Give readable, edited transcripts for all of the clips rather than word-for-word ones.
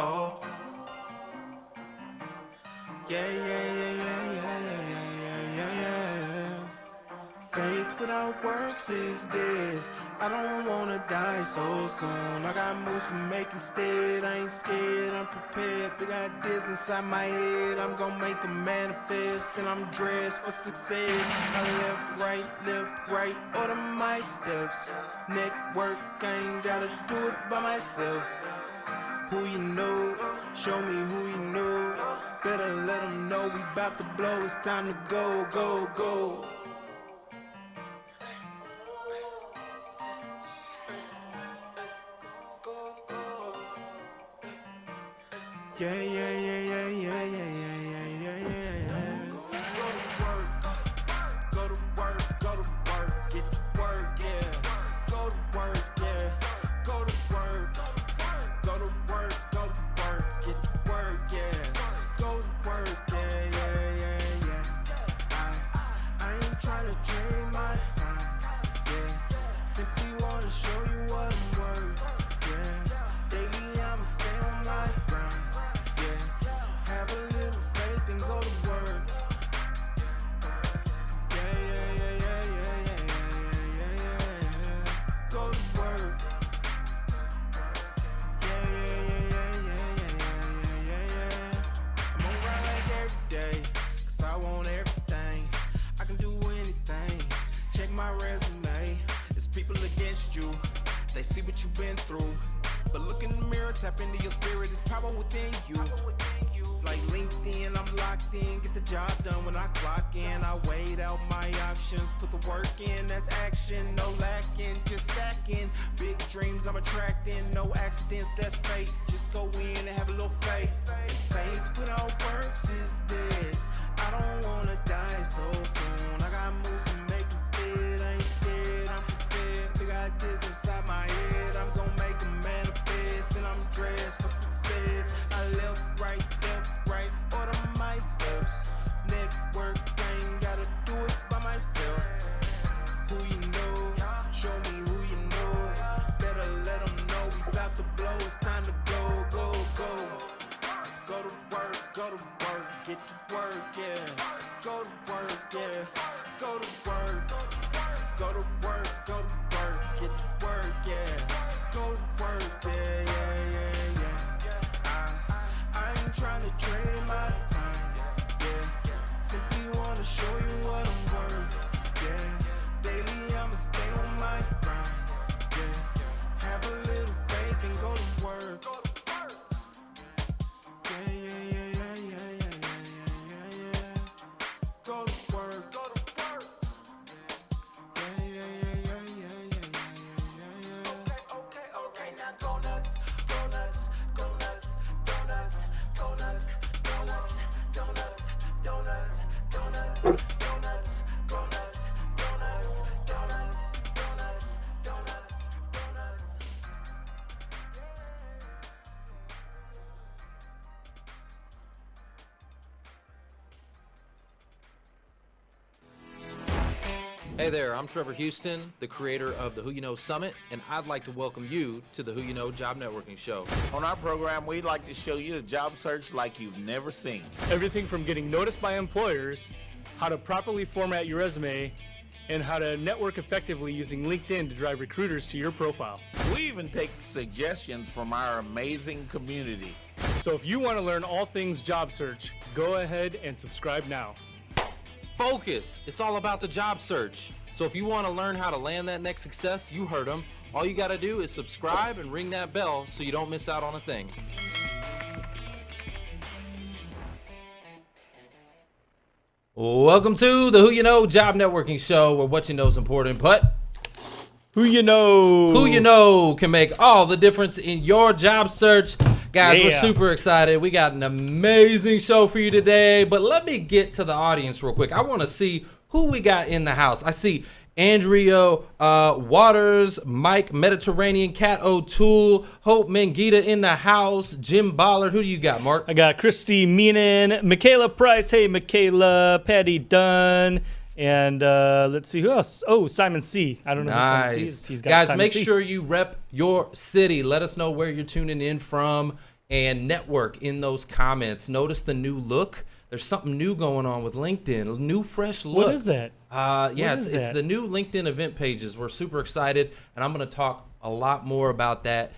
Oh. Yeah. Faith without works is dead. I don't wanna die so soon. I got moves to make instead. I ain't scared, I'm prepared. Big ideas inside my head. I'm gonna make them manifest. And I'm dressed for success. I left, right, order my steps. Network, I ain't gotta do it by myself. Who you know, show me who you know. Better let them know we bout to blow. It's time to go, go, go. Yeah. Go to work, get to work, yeah. Go to work, yeah. Go to work, get to work, yeah. Go to work, yeah. I ain't trying to drain my time, yeah. Simply wanna show you what I'm worth, yeah. Daily I'ma stay on my grind. Have a little faith and go to work. Yeah. Go to work. Yeah. I'm gonna ride like every day, 'cause I want everything. I can do anything. Check my resume. It's people against you. They see what you've been through. But look in the mirror, tap into your spirit. It's power within you. Like LinkedIn, I'm locked in, get the job done when I clock in. I weighed out my options, put the work in, that's action, no lacking, just stacking. Big dreams I'm attracting, no accidents, that's fate. Just go in and have a little faith. Faith without works is dead. I don't wanna die so soon. I got moves to make instead. I ain't scared, I'm prepared. Big ideas inside my head. I'm gonna make them manifest. And I'm dressed for success. I left, right, order my steps. Network, I ain't gotta do it by myself. Who you know, show me who you know. Better let them know we about to blow. It's time to go, go, go. Go to work, get to work, yeah. Go to work, yeah. Go to work, get to work, yeah. Go to work, yeah. I ain't trying to trade my time, yeah. Simply wanna show you what I'm worth, yeah. Daily I'ma stay on my grind, yeah. Have a little faith and go to work. Go to work. Okay, now go nuts. Hey there, I'm Trevor Houston, the creator of the Who You Know Summit, and I'd like to welcome you to the Who You Know Job Networking Show. On our program, we'd like to show you a job search like you've never seen. Everything from getting noticed by employers, how to properly format your resume, and how to network effectively using LinkedIn to drive recruiters to your profile. We even take suggestions from our amazing community. So if you want to learn all things job search, go ahead and subscribe now. Focus! It's all about the job search. So if you want to learn how to land that next success, you heard them. All you got to do is subscribe and ring that bell so you don't miss out on a thing. Welcome to the Who You Know Job Networking Show, where what you know is important, but who you know can make all the difference in your job search. Guys, we're super excited. We got an amazing show for you today, but let me get to the audience real quick. I want to see who we got in the house. I see Andrea Waters, Mike Mediterranean, Cat O'Toole, Hope Mangita in the house, Jim Bollard. Who do you got, Mark? I got Christy Meenan, Michaela Price. Hey, Michaela, Patty Dunn, and let's see who else. Oh, Simon C. I don't know who Simon C is. He's got Guys, Simon make C. sure you rep your city. Let us know where you're tuning in from. and network in those comments. Notice the new look. There's something new going on with LinkedIn, a new fresh look. What is that? Yeah, it's the new LinkedIn event pages. We're super excited, and I'm going to talk a lot more about that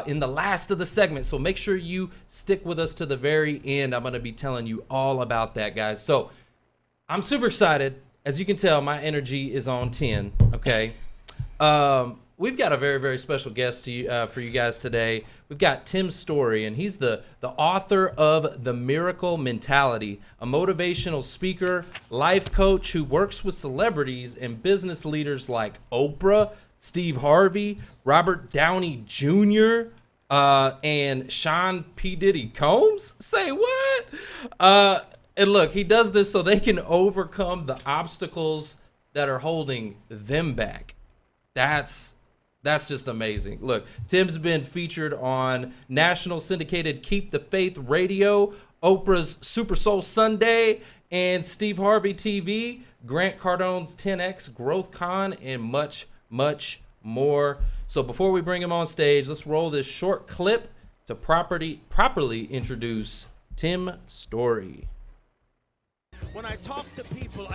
in the last of the segment. So make sure you stick with us to the very end. I'm going to be telling you all about that, guys. So I'm super excited. As you can tell, my energy is on 10, okay? We've got a very, very special guest for you guys today. We've got Tim Storey, and he's the author of The Miracle Mentality, a motivational speaker, life coach who works with celebrities and business leaders like Oprah, Steve Harvey, Robert Downey Jr., and Sean P. Diddy Combs. Say what? And look, he does this so they can overcome the obstacles that are holding them back. That's just amazing. Look, Tim's been featured on national syndicated Keep the Faith Radio, Oprah's SuperSoul Sunday, and Steve Harvey TV, Grant Cardone's 10X Growth Con, and much, much more. So before we bring him on stage, let's roll this short clip to properly introduce Tim Storey. When I talk to people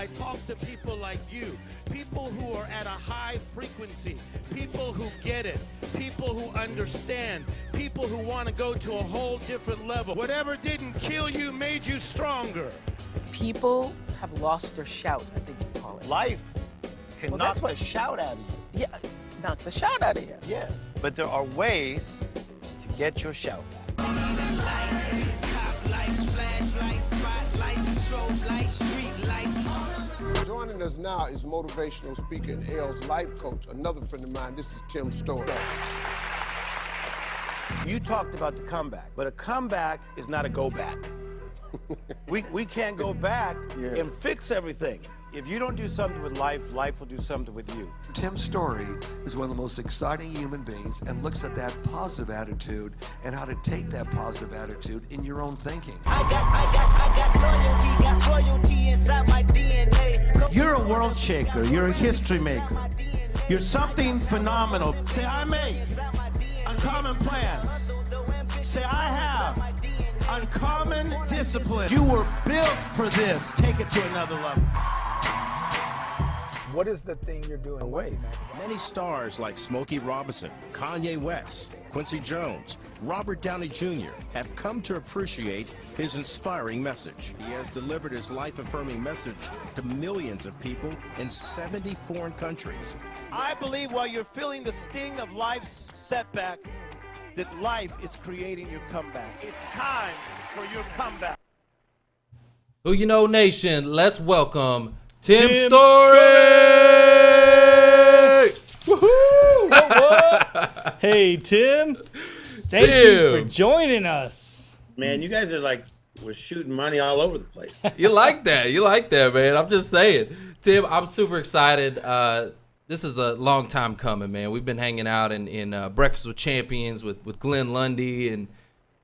like you, people who are at a high frequency, people who get it, people who understand, people who want to go to a whole different level. Whatever didn't kill you made you stronger. People have lost their shout, I think you call it. Life can knock the shout out of you. Yeah, knock the shout out of you. Yeah, but there are ways to get your shout back. Joining us now is motivational speaker and 𝐤𝐧𝐸's life coach, another friend of mine. This is Tim Storey. You talked about the comeback, but a comeback is not a go back. we can't go back and fix everything. If you don't do something with life, life will do something with you. Tim Storey is one of the most exciting human beings and looks at that positive attitude and how to take that positive attitude in your own thinking. I got loyalty inside my DNA. You're a world shaker. You're a history maker. You're something phenomenal. Say, I make uncommon plans. Say, I have uncommon discipline. You were built for this. Take it to another level. What is the thing you're doing? Many stars like Smokey Robinson, Kanye West, Quincy Jones, Robert Downey Jr. have come to appreciate his inspiring message. He has delivered his life-affirming message to millions of people in 70 foreign countries. I believe while you're feeling the sting of life's setback, that life is creating your comeback. It's time for your comeback. Who you know, Nation, let's welcome Tim Storey! Woohoo! What? Hey, Tim. Thank you for joining us. Man, you guys are like, we're shooting money all over the place. You like that. You like that, man. I'm just saying. Tim, I'm super excited. This is a long time coming, man. We've been hanging out in Breakfast with Champions with Glenn Lundy, and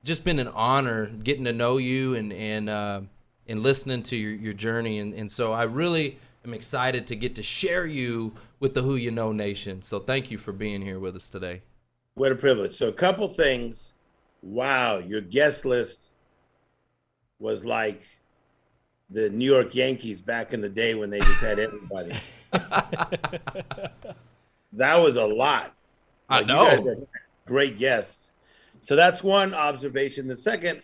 just been an honor getting to know you and listening to your journey. And so I really am excited to get to share you with the Who You Know Nation. So thank you for being here with us today. What a privilege. So a couple things. Wow, your guest list was like the New York Yankees back in the day when they just had everybody. That was a lot. I know. You guys are great guests. So that's one observation. The second,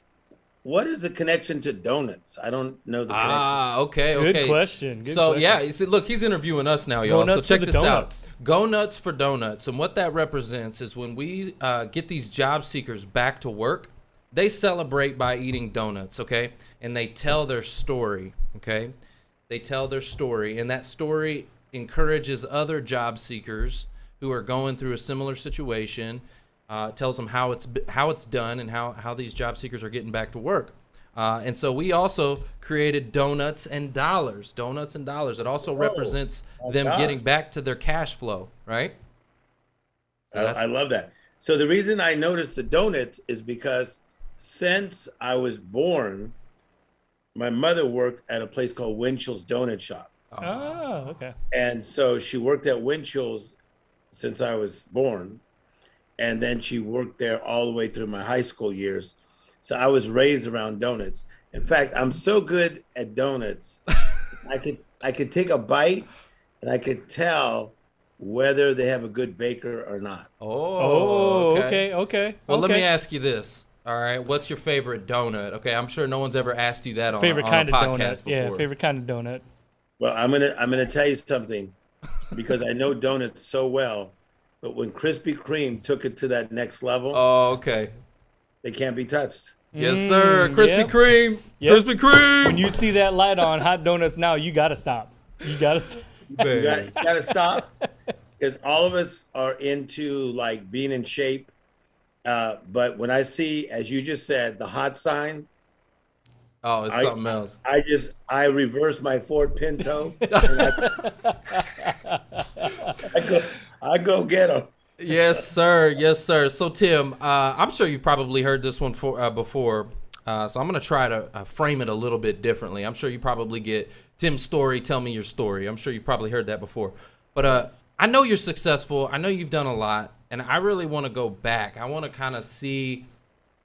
what is the connection to donuts? I don't know the connection. Okay. Good question. Good so question. yeah, you see, look, he's interviewing us now, y'all. So check this out. Go Nuts for Donuts. And what that represents is when we get these job seekers back to work, they celebrate by eating donuts, okay? And they tell their story, okay? They tell their story, and that story encourages other job seekers who are going through a similar situation. Tells them how it's done and how these job seekers are getting back to work. And so we also created Donuts and Dollars. Donuts and Dollars. It also represents them getting back to their cash flow, right? So I love that. So the reason I noticed the donuts is because since I was born, my mother worked at a place called Winchell's Donut Shop. Oh, okay. And so she worked at Winchell's since I was born. And then she worked there all the way through my high school years. So I was raised around donuts. In fact, I'm so good at donuts, I could take a bite and I could tell whether they have a good baker or not. Oh, okay. Well, let me ask you this. All right, what's your favorite donut? Okay, I'm sure no one's ever asked you that on, favorite on kind a of podcast donut. before. Yeah, favorite kind of donut. Well, I'm gonna tell you something, because I know donuts so well. But when Krispy Kreme took it to that next level, oh, okay, they can't be touched. Yes, sir. Krispy yep. Kreme. Yep. Krispy Kreme. When you see that light on hot donuts now, you gotta stop. You gotta stop. You gotta stop, because all of us are into like being in shape. But when I see, as you just said, the hot sign, oh, it's something else. I reverse my Ford Pinto. I go get them. Yes, sir. Yes, sir. So, Tim, I'm sure you've probably heard this one before. So I'm going to try to frame it a little bit differently. I'm sure you probably get Tim's story, tell me your story. I'm sure you've probably heard that before. But I know you're successful. I know you've done a lot. And I really want to go back. I want to kind of see,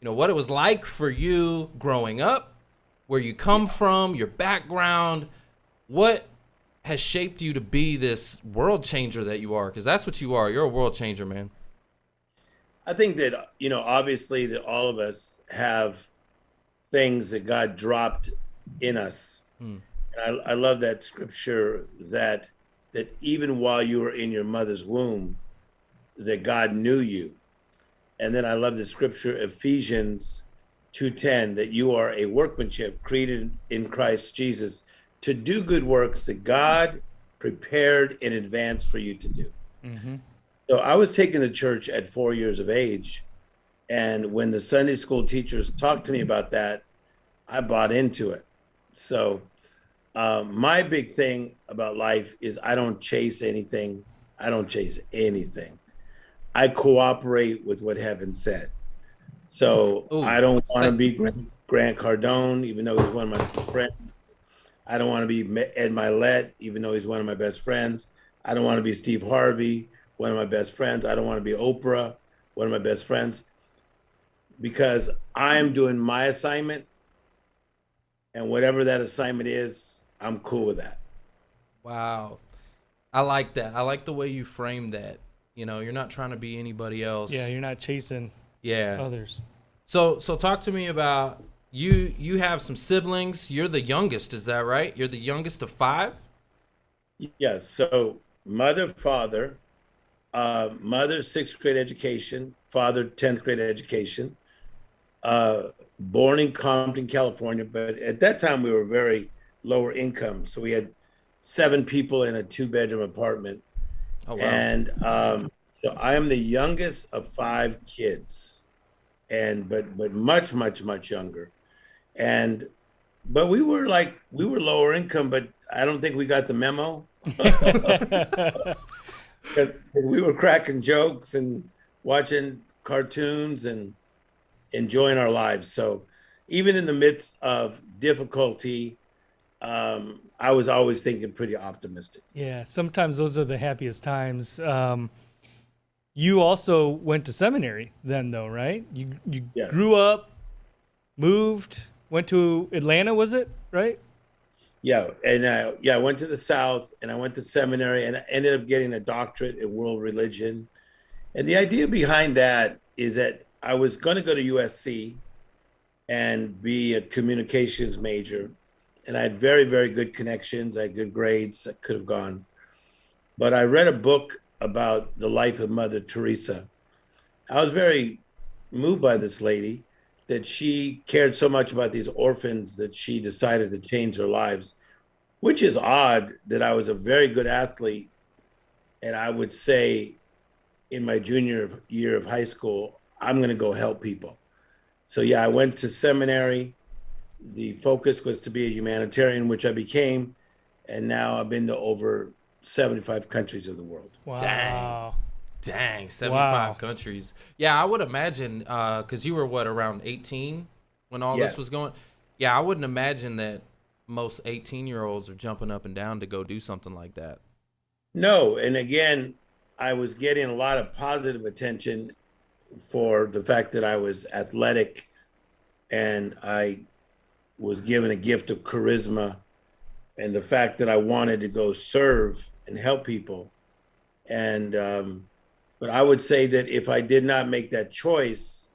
what it was like for you growing up, where you come from, your background, what has shaped you to be this world changer that you are, because that's what you are. You're a world changer, man. I think that, obviously that all of us have things that God dropped in us. And I love that scripture that even while you were in your mother's womb, that God knew you. And then I love the scripture, Ephesians 2:10, that you are a workmanship created in Christ Jesus to do good works that God prepared in advance for you to do. Mm-hmm. So I was taken to church at 4 years of age. And when the Sunday school teachers talked to me about that, I bought into it. So my big thing about life is I don't chase anything. I don't chase anything. I cooperate with what heaven said. So I don't want to be Grant Cardone, even though he's one of my friends. I don't want to be Ed Milet, even though he's one of my best friends. I don't want to be Steve Harvey, one of my best friends. I don't want to be Oprah, one of my best friends, because I'm doing my assignment, and whatever that assignment is, I'm cool with that. Wow. I like that. I like the way you frame that. You're not trying to be anybody else. Yeah, you're not chasing others. So talk to me about you have some siblings. You're the youngest, is that right? You're the youngest of 5? Yes. So mother, father, mother 6th grade education, father 10th grade education, born in Compton, California. But at that time we were very lower income. So we had 7 people in a 2-bedroom apartment. Oh, wow. And so I am the youngest of 5 kids, but much, much, much younger. But we were lower income, but I don't think we got the memo. Because we were cracking jokes and watching cartoons and enjoying our lives. So even in the midst of difficulty, I was always thinking pretty optimistic. Yeah, sometimes those are the happiest times. You also went to seminary then, though, right? You Yes. grew up, moved, went to Atlanta, was it, right? Yeah, and I went to the South, and I went to seminary, and I ended up getting a doctorate in world religion. And the idea behind that is that I was going to go to USC and be a communications major. And I had very, very good connections. I had good grades. I could have gone. But I read a book about the life of Mother Teresa. I was very moved by this lady, that she cared so much about these orphans that she decided to change their lives, which is odd that I was a very good athlete. And I would say in my junior year of high school, I'm going to go help people. So yeah, I went to seminary. The focus was to be a humanitarian, which I became. And now I've been to over 75 countries of the world. Wow. Dang, 75 countries. Yeah, I would imagine, because you were, around 18 when all this was going? Yeah, I wouldn't imagine that most 18-year-olds are jumping up and down to go do something like that. No, and again, I was getting a lot of positive attention for the fact that I was athletic and I was given a gift of charisma and the fact that I wanted to go serve and help people. And, but I would say that if I did not make that choice,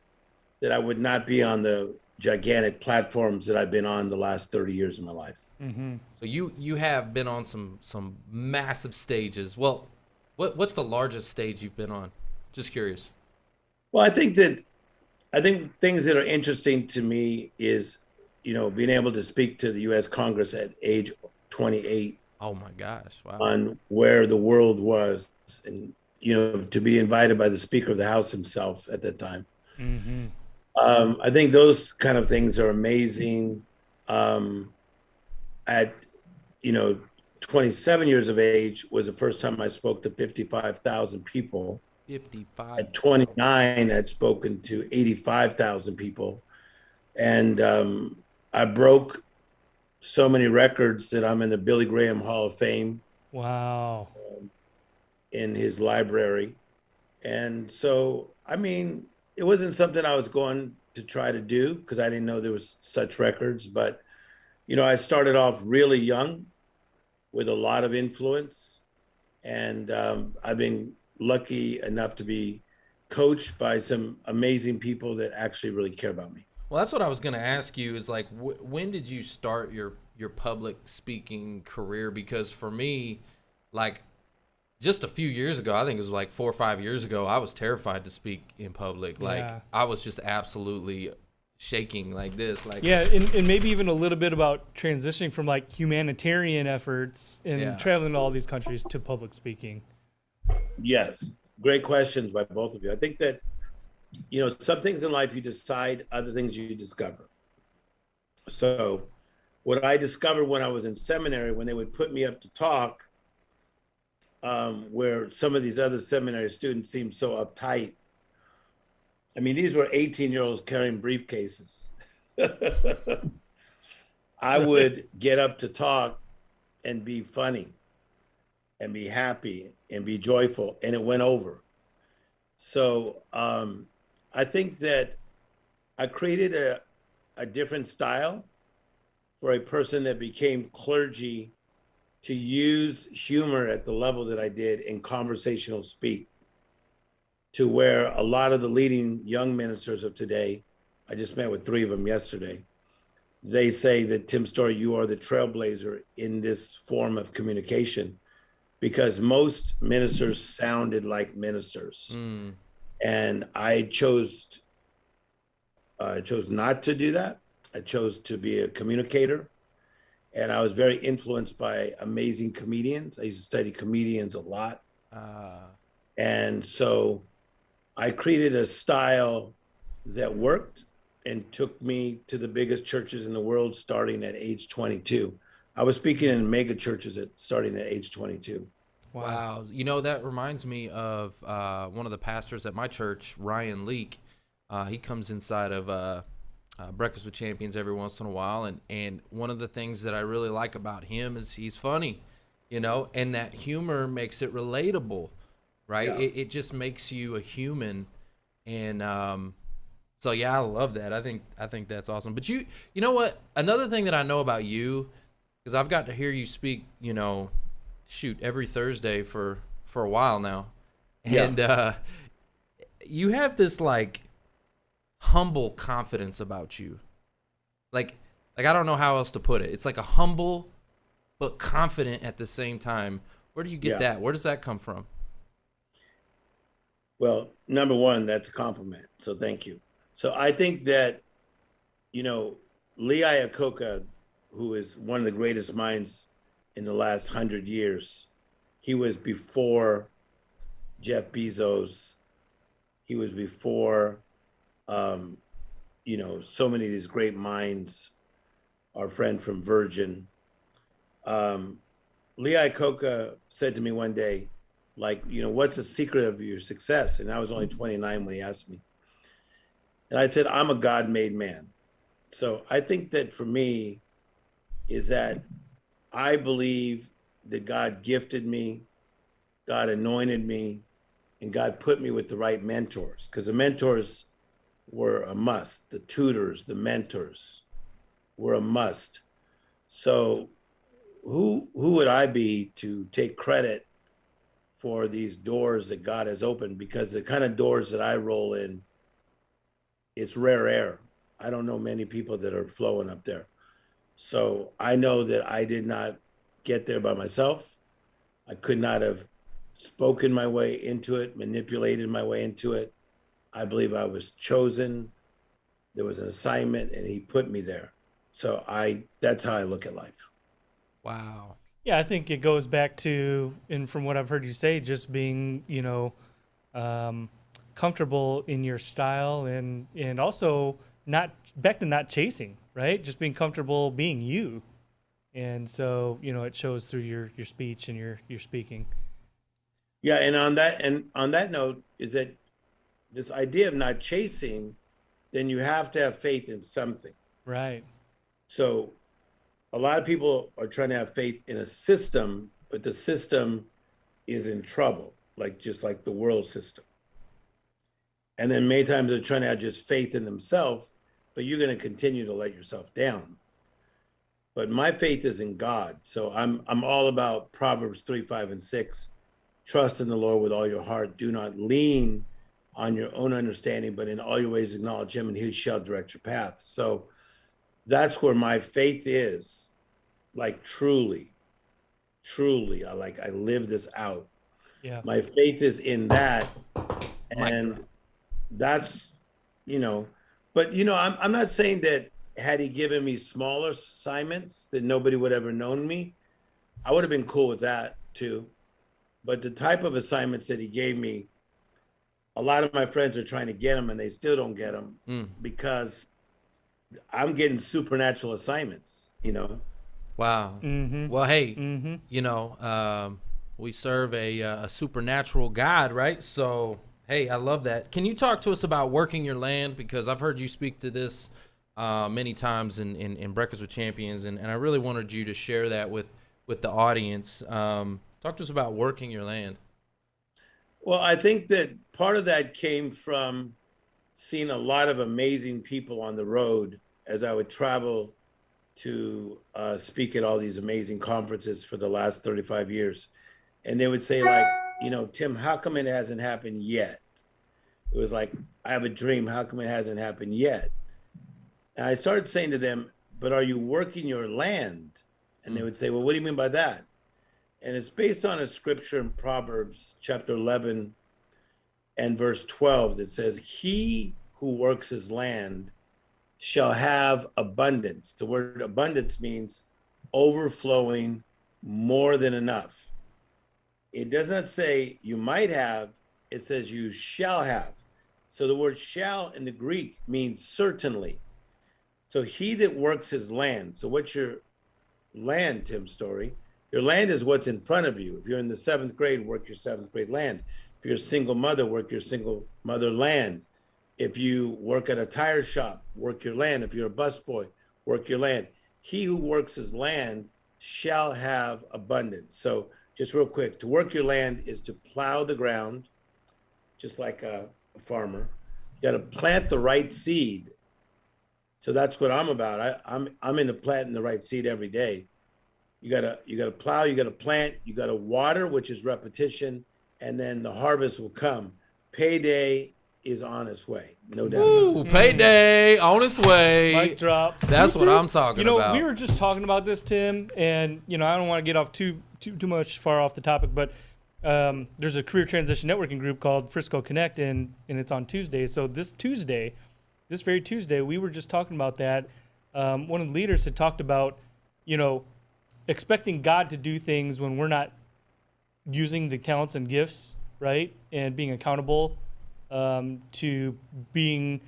that I would not be on the gigantic platforms that I've been on the last 30 years of my life. So you have been on some massive stages. Well, what's the largest stage you've been on? Just curious. Well, I think things that are interesting to me is, you know, being able to speak to the U.S. Congress at age 28. Oh my gosh! Wow. On where the world was, and you know, to be invited by the Speaker of the House himself at that time. I think those kind of things are amazing. At, you know, 27 years of age was the first time I spoke to 55,000 people. 55. At 29, I'd spoken to 85,000 people. And I broke so many records that I'm in the Billy Graham Hall of Fame. Wow. In his library. And so, I mean, it wasn't something I was going to try to do because I didn't know there was such records. But, you know, I started off really young with a lot of influence. And I've been lucky enough to be coached by some amazing people that actually really care about me. Well, that's what I was going to ask you is like, when did you start your public speaking career? Because for me, like just a few years ago, I think it was like 4 or 5 years ago, I was terrified to speak in public. Like I was just absolutely shaking like this. Like and maybe even a little bit about transitioning from like humanitarian efforts and traveling to all these countries to public speaking. Yes, great questions by both of you. I think that, you know, some things in life you decide, other things you discover. So what I discovered when I was in seminary, when they would put me up to talk, where some of these other seminary students seemed so uptight. I mean, these were 18-year-olds carrying briefcases. I would get up to talk and be funny and be happy and be joyful, and it went over. So I think that I created a different style for a person that became clergy to use humor at the level that I did in conversational speak, to where a lot of the leading young ministers of today, I just met with 3 of them yesterday, they say that, Tim Storey, you are the trailblazer in this form of communication, because most ministers sounded like ministers. And I chose not to do that. I chose to be a communicator. And I was very influenced by amazing comedians. I used to study comedians a lot. And so I created a style that worked and took me to the biggest churches in the world starting at age 22. I was speaking in mega churches starting at age 22. Wow. You know, that reminds me of one of the pastors at my church, Ryan Leak. He comes inside of Breakfast with Champions every once in a while. And one of the things that I really like about him is he's funny, you know, and that humor makes it relatable, right? Yeah. It just makes you a human. And so, yeah, I love that. I think that's awesome. But you know what? Another thing that I know about you, because I've got to hear you speak, you know, every Thursday for a while now. And you have this like humble confidence about you. Like I don't know how else to put it. It's like a humble but confident at the same time. Where do you get that? Where does that come from? Well, number one, that's a compliment. So thank you. So I think that, you know, 𝐤𝐴𝐿, who is one of the greatest minds in the last 100 years, he was before Jeff Bezos. He was before, you know, so many of these great minds, our friend from Virgin. 𝐤𝐴𝐿 said to me one day, like, you know, what's the secret of your success? And I was only 29 when he asked me. And I said, I'm a God-made man. So I think that for me is that I believe that God gifted me, God anointed me, and God put me with the right mentors. Because the mentors were a must. The tutors, the mentors were a must. So who would I be to take credit for these doors that God has opened? Because the kind of doors that I roll in, it's rare air. I don't know many people that are flowing up there. So I know that I did not get there by myself. I could not have spoken my way into it, manipulated my way into it. I believe I was chosen. There was an assignment and he put me there. So that's how I look at life. Wow. Yeah, I think it goes back to, and from what I've heard you say, just being, comfortable in your style and also not chasing, right? Just being comfortable being you. And so, it shows through your speech and your speaking. Yeah, and on that note is that this idea of not chasing, then you have to have faith in something. Right. So a lot of people are trying to have faith in a system, but the system is in trouble, just like the world system. And then many times they're trying to have just faith in themselves, but you're going to continue to let yourself down. But my faith is in God. So I'm all about Proverbs 3, 5, and 6. Trust in the Lord with all your heart. Do not lean on your own understanding, but in all your ways acknowledge him and he shall direct your path. So that's where my faith is, truly, I live this out. Yeah. My faith is in that. And that's, but I'm not saying that had he given me smaller assignments that nobody would ever known me, I would have been cool with that too. But the type of assignments that he gave me, a lot of my friends are trying to get them and they still don't get them because I'm getting supernatural assignments, Wow. Mm-hmm. Well, hey, we serve a supernatural God, right? So, hey, I love that. Can you talk to us about working your land? Because I've heard you speak to this many times in Breakfast with Champions, and I really wanted you to share that with the audience. Talk to us about working your land. Well, I think that part of that came from seeing a lot of amazing people on the road as I would travel to speak at all these amazing conferences for the last 35 years. And they would say Tim, how come it hasn't happened yet? It was like, I have a dream. How come it hasn't happened yet? And I started saying to them, but are you working your land? And they would say, well, what do you mean by that? And it's based on a scripture in Proverbs chapter 11 and verse 12 that says, he who works his land shall have abundance. The word abundance means overflowing, more than enough. It does not say you might have, it says you shall have. So the word shall in the Greek means certainly. So he that works his land. So what's your land, Tim Storey? Your land is what's in front of you. If you're in the 7th grade, work your 7th grade land. If you're a single mother, work your single mother land. If you work at a tire shop, work your land. If you're a busboy, work your land. He who works his land shall have abundance. So just real quick, to work your land is to plow the ground, just like a farmer. You got to plant the right seed. So that's what I'm about. I'm into planting the right seed every day. You gotta plow, you gotta plant, you gotta water, which is repetition, and then the harvest will come. Payday is on its way, no doubt. Ooh, payday on its way. Mic drop. That's what I'm talking about. We were just talking about this, Tim, and I don't want to get off too much far off the topic, but there's a career transition networking group called Frisco Connect, and it's on Tuesday. So this very Tuesday, we were just talking about that. One of the leaders had talked about, expecting God to do things when we're not using the talents and gifts, right? And being accountable to being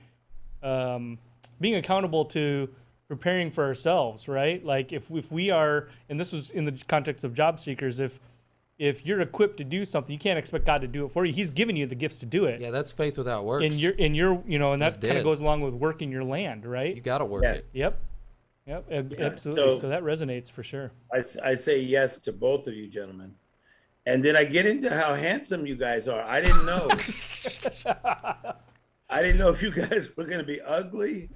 accountable to preparing for ourselves, right? Like if we are, and this was in the context of job seekers, if you're equipped to do something, you can't expect God to do it for you. He's given you the gifts to do it. Yeah, that's faith without works. And that kind of goes along with working your land, right? You got to work it. Yep, absolutely. So that resonates for sure. I say yes to both of you gentlemen. And did I get into how handsome you guys are? I didn't know. I didn't know if you guys were gonna be ugly.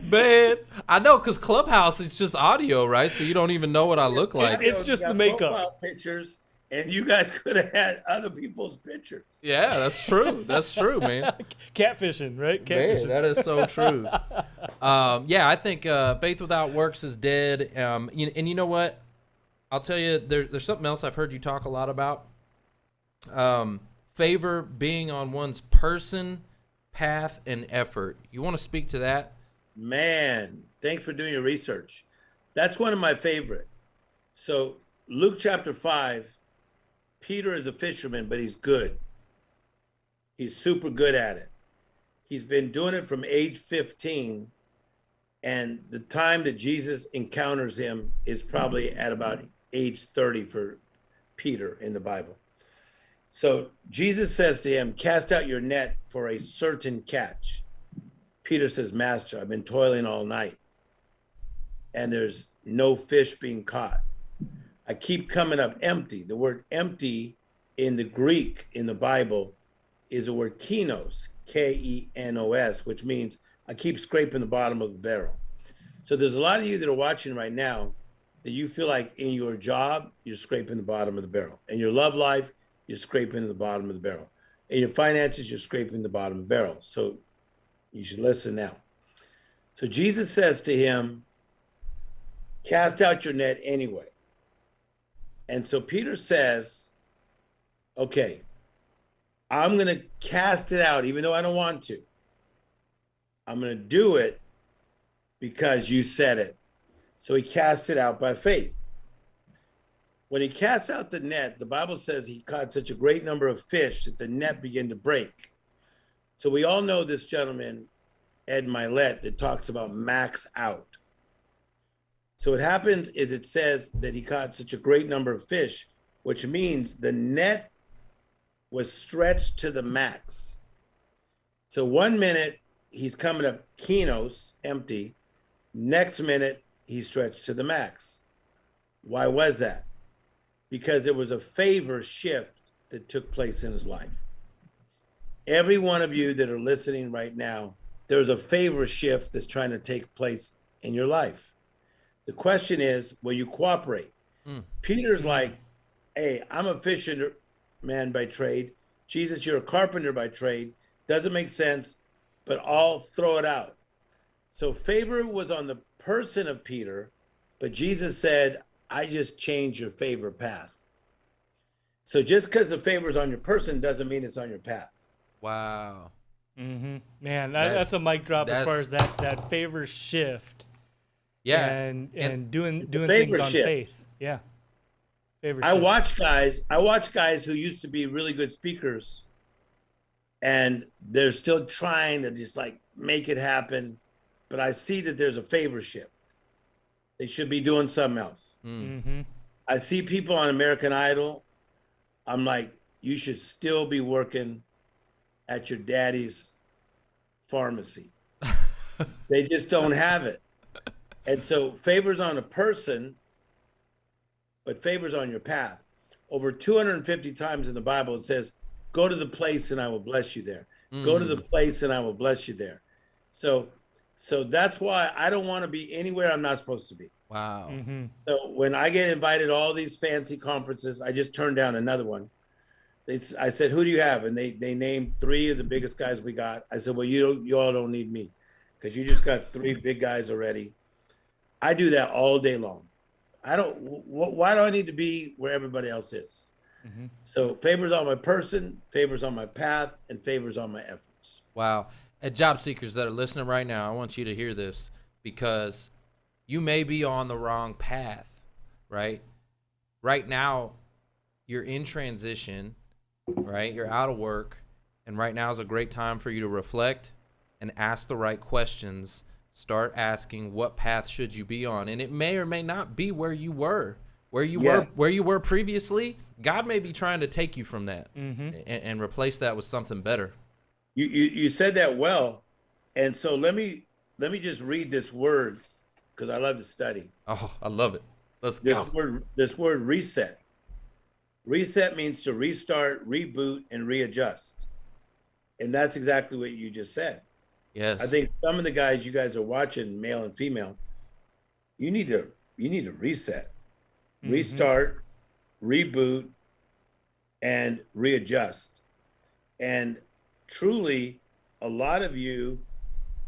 Man, I know, because Clubhouse, it's just audio, right? So you don't even know what I look like. It's just the makeup. Profile pictures, and you guys could have had other people's pictures. Yeah, that's true. That's true, man. Catfishing, right? Man, Catfishing. that is so true. Yeah, I think faith without works is dead. And you know what? I'll tell you, there's something else I've heard you talk a lot about. Favor being on one's person, path, and effort. You want to speak to that? Man, thanks for doing your research. That's one of my favorite. So Luke chapter 5, Peter is a fisherman, but he's good. He's super good at it. He's been doing it from age 15, and the time that Jesus encounters him is probably at about age 30 for Peter in the Bible. So Jesus says to him, cast out your net for a certain catch. Peter says, Master, I've been toiling all night, and there's no fish being caught. I keep coming up empty. The word empty in the Greek in the Bible is the word kenos, K-E-N-O-S, which means I keep scraping the bottom of the barrel. So there's a lot of you that are watching right now that you feel like in your job, you're scraping the bottom of the barrel. In your love life, you're scraping the bottom of the barrel. In your finances, you're scraping the bottom of the barrel. So you should listen now. So Jesus says to him, cast out your net anyway. And so Peter says, okay, I'm going to cast it out, even though I don't want to. I'm going to do it because you said it. So he casts it out by faith. When he casts out the net, the Bible says he caught such a great number of fish that the net began to break. So we all know this gentleman, Ed Milet, that talks about max out. So what happens is it says that he caught such a great number of fish, which means the net was stretched to the max. So 1 minute he's coming up kenos, empty. Next minute he's stretched to the max. Why was that? Because it was a favor shift that took place in his life. Every one of you that are listening right now, there's a favor shift that's trying to take place in your life. The question is, will you cooperate? Peter's like, hey, I'm a fisherman by trade. Jesus, you're a carpenter by trade. Doesn't make sense, but I'll throw it out. So favor was on the person of Peter, but Jesus said, I just changed your favor path. So just because the favor is on your person doesn't mean it's on your path. Wow. Mm-hmm. Man, that's a mic drop as far as that favor shift. Yeah. And doing things on faith. Yeah. Favor shift. I watch guys who used to be really good speakers, and they're still trying to just like make it happen. But I see that there's a favor shift. They should be doing something else. Mm-hmm. I see people on American Idol. I'm like, you should still be working at your daddy's pharmacy. They just don't have it. And so favor's on a person, but favor's on your path. Over 250 times in the Bible, it says, go to the place and I will bless you there. Go to the place and I will bless you there. So that's why I don't want to be anywhere I'm not supposed to be. Wow. Mm-hmm. So when I get invited to all these fancy conferences, I just turned down another one. I said, who do you have? And they named 3 of the biggest guys we got. I said, well, you all don't need me because you just got 3 big guys already. I do that all day long. Why do I need to be where everybody else is? Mm-hmm. So favors on my person, favors on my path, and favors on my efforts. Wow. At job seekers that are listening right now, I want you to hear this because you may be on the wrong path, right? Right now, you're in transition, right? You're out of work, and right now is a great time for you to reflect and ask the right questions. Start asking, what path should you be on? And it may or may not be where you were. Where you were previously. God may be trying to take you from that and replace that with something better. You said that well, and so let me just read this word because I love to study. Oh, I love it. Let's go. This word reset. Reset means to restart, reboot, and readjust. And that's exactly what you just said. Yes. I think some of the guys you guys are watching, male and female, you need to reset, restart, reboot, and readjust. And truly, a lot of you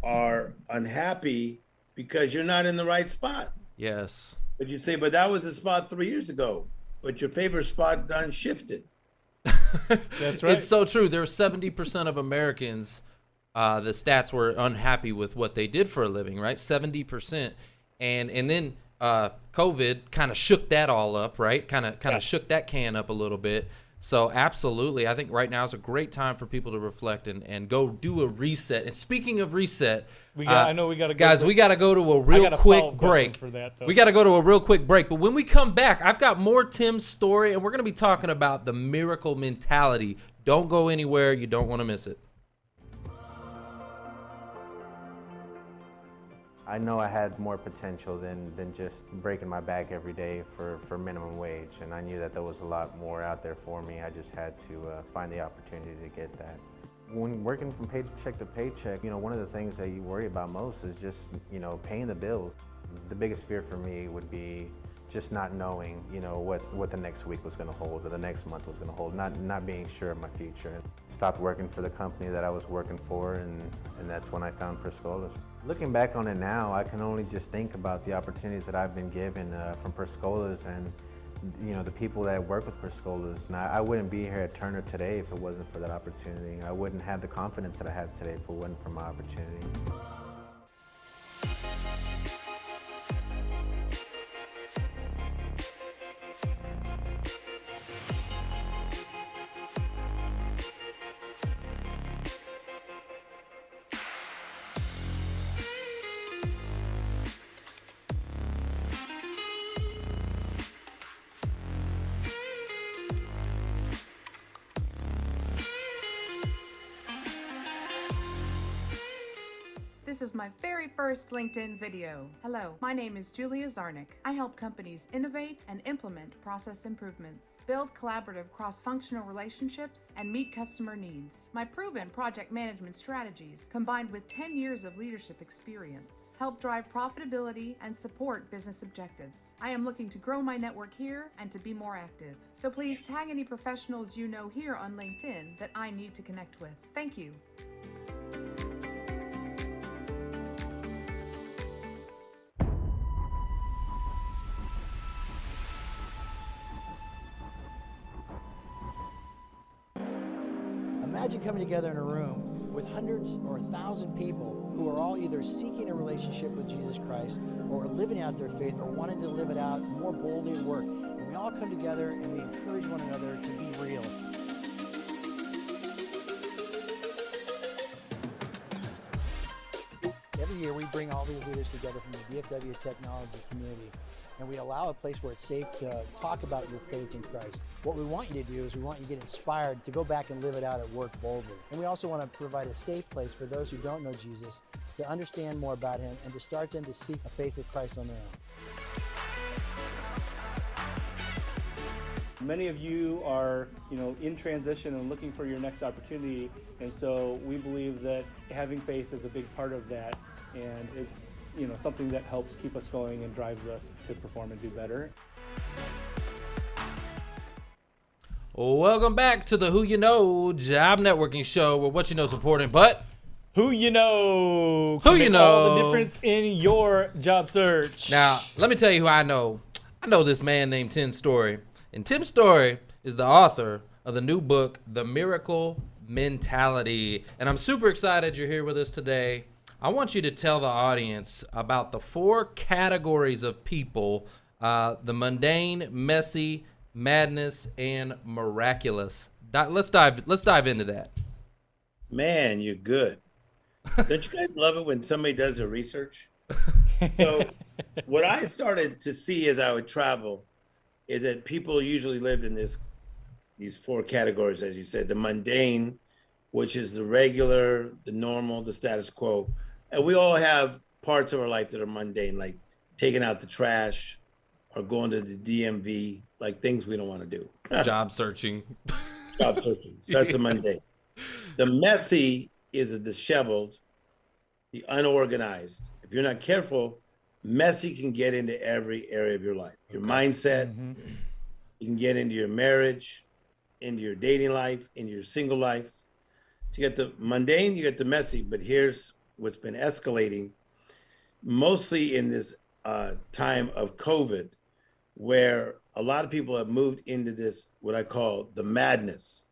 are unhappy because you're not in the right spot. Yes. But you say, but that was the spot 3 years ago. But your favorite spot done shifted. That's right. It's so true. There were 70% of Americans, the stats were unhappy with what they did for a living, right? 70%. And then COVID kind of shook that all up, right? Kind of shook that can up a little bit. So absolutely, I think right now is a great time for people to reflect and go do a reset. And speaking of reset, I know we got to go. Guys, we got to go to a real quick break. For that, we got to go to a real quick break. But when we come back, I've got more Tim's story, and we're going to be talking about the miracle mentality. Don't go anywhere. You don't want to miss it. I know I had more potential than just breaking my back every day for minimum wage, and I knew that there was a lot more out there for me. I just had to find the opportunity to get that. When working from paycheck to paycheck, you know, one of the things that you worry about most is just, you know, paying the bills. The biggest fear for me would be just not knowing, you know, what the next week was going to hold or the next month was going to hold, not being sure of my future. Stopped working for the company that I was working for, and that's when I found Perscolla's. Looking back on it now, I can only just think about the opportunities that I've been given from Perscolla's and, you know, the people that work with Perscolla's. And I wouldn't be here at Turner today if it wasn't for that opportunity. I wouldn't have the confidence that I have today if it wasn't for my opportunity. This is my very first LinkedIn video. Hello, my name is 𝐤𝐴𝐵. I help companies innovate and implement process improvements, build collaborative cross-functional relationships, and meet customer needs. My proven project management strategies, combined with 10 years of leadership experience, help drive profitability and support business objectives. I am looking to grow my network here and to be more active. So please tag any professionals you know here on LinkedIn that I need to connect with. Thank you. Imagine coming together in a room with hundreds or 1,000 people who are all either seeking a relationship with Jesus Christ or living out their faith or wanting to live it out more boldly at work. And we all come together and we encourage one another to be real. Every year we bring all these leaders together from the DFW technology community, and we allow a place where it's safe to talk about your faith in Christ. What we want you to do is we want you to get inspired to go back and live it out at work boldly. And we also want to provide a safe place for those who don't know Jesus to understand more about him and to start them to seek a faith with Christ on their own. Many of you are, you know, in transition and looking for your next opportunity, and so we believe that having faith is a big part of that. And it's, you know, something that helps keep us going and drives us to perform and do better. Welcome back to the Who You Know Job Networking Show, where what you know is important, but who you know can make you know all the difference in your job search. Now, let me tell you who I know. I know this man named Tim Storey, and Tim Storey is the author of the new book, The Miracle Mentality. And I'm super excited you're here with us today. I want you to tell the audience about the 4 categories of people, the mundane, messy, madness, and miraculous. Let's dive into that. Man, you're good. Don't you guys love it when somebody does their research? So what I started to see as I would travel is that people usually lived in these 4 categories, as you said, the mundane, which is the regular, the normal, the status quo. And we all have parts of our life that are mundane, like taking out the trash or going to the DMV, like things we don't want to do. Job searching. Job searching. So that's the mundane. The messy is the disheveled, the unorganized. If you're not careful, messy can get into every area of your life. Your mindset, you can get into your marriage, into your dating life, into your single life. So you get the mundane, you get the messy, but here's what's been escalating, mostly in this time of COVID, where a lot of people have moved into this, what I call the madness.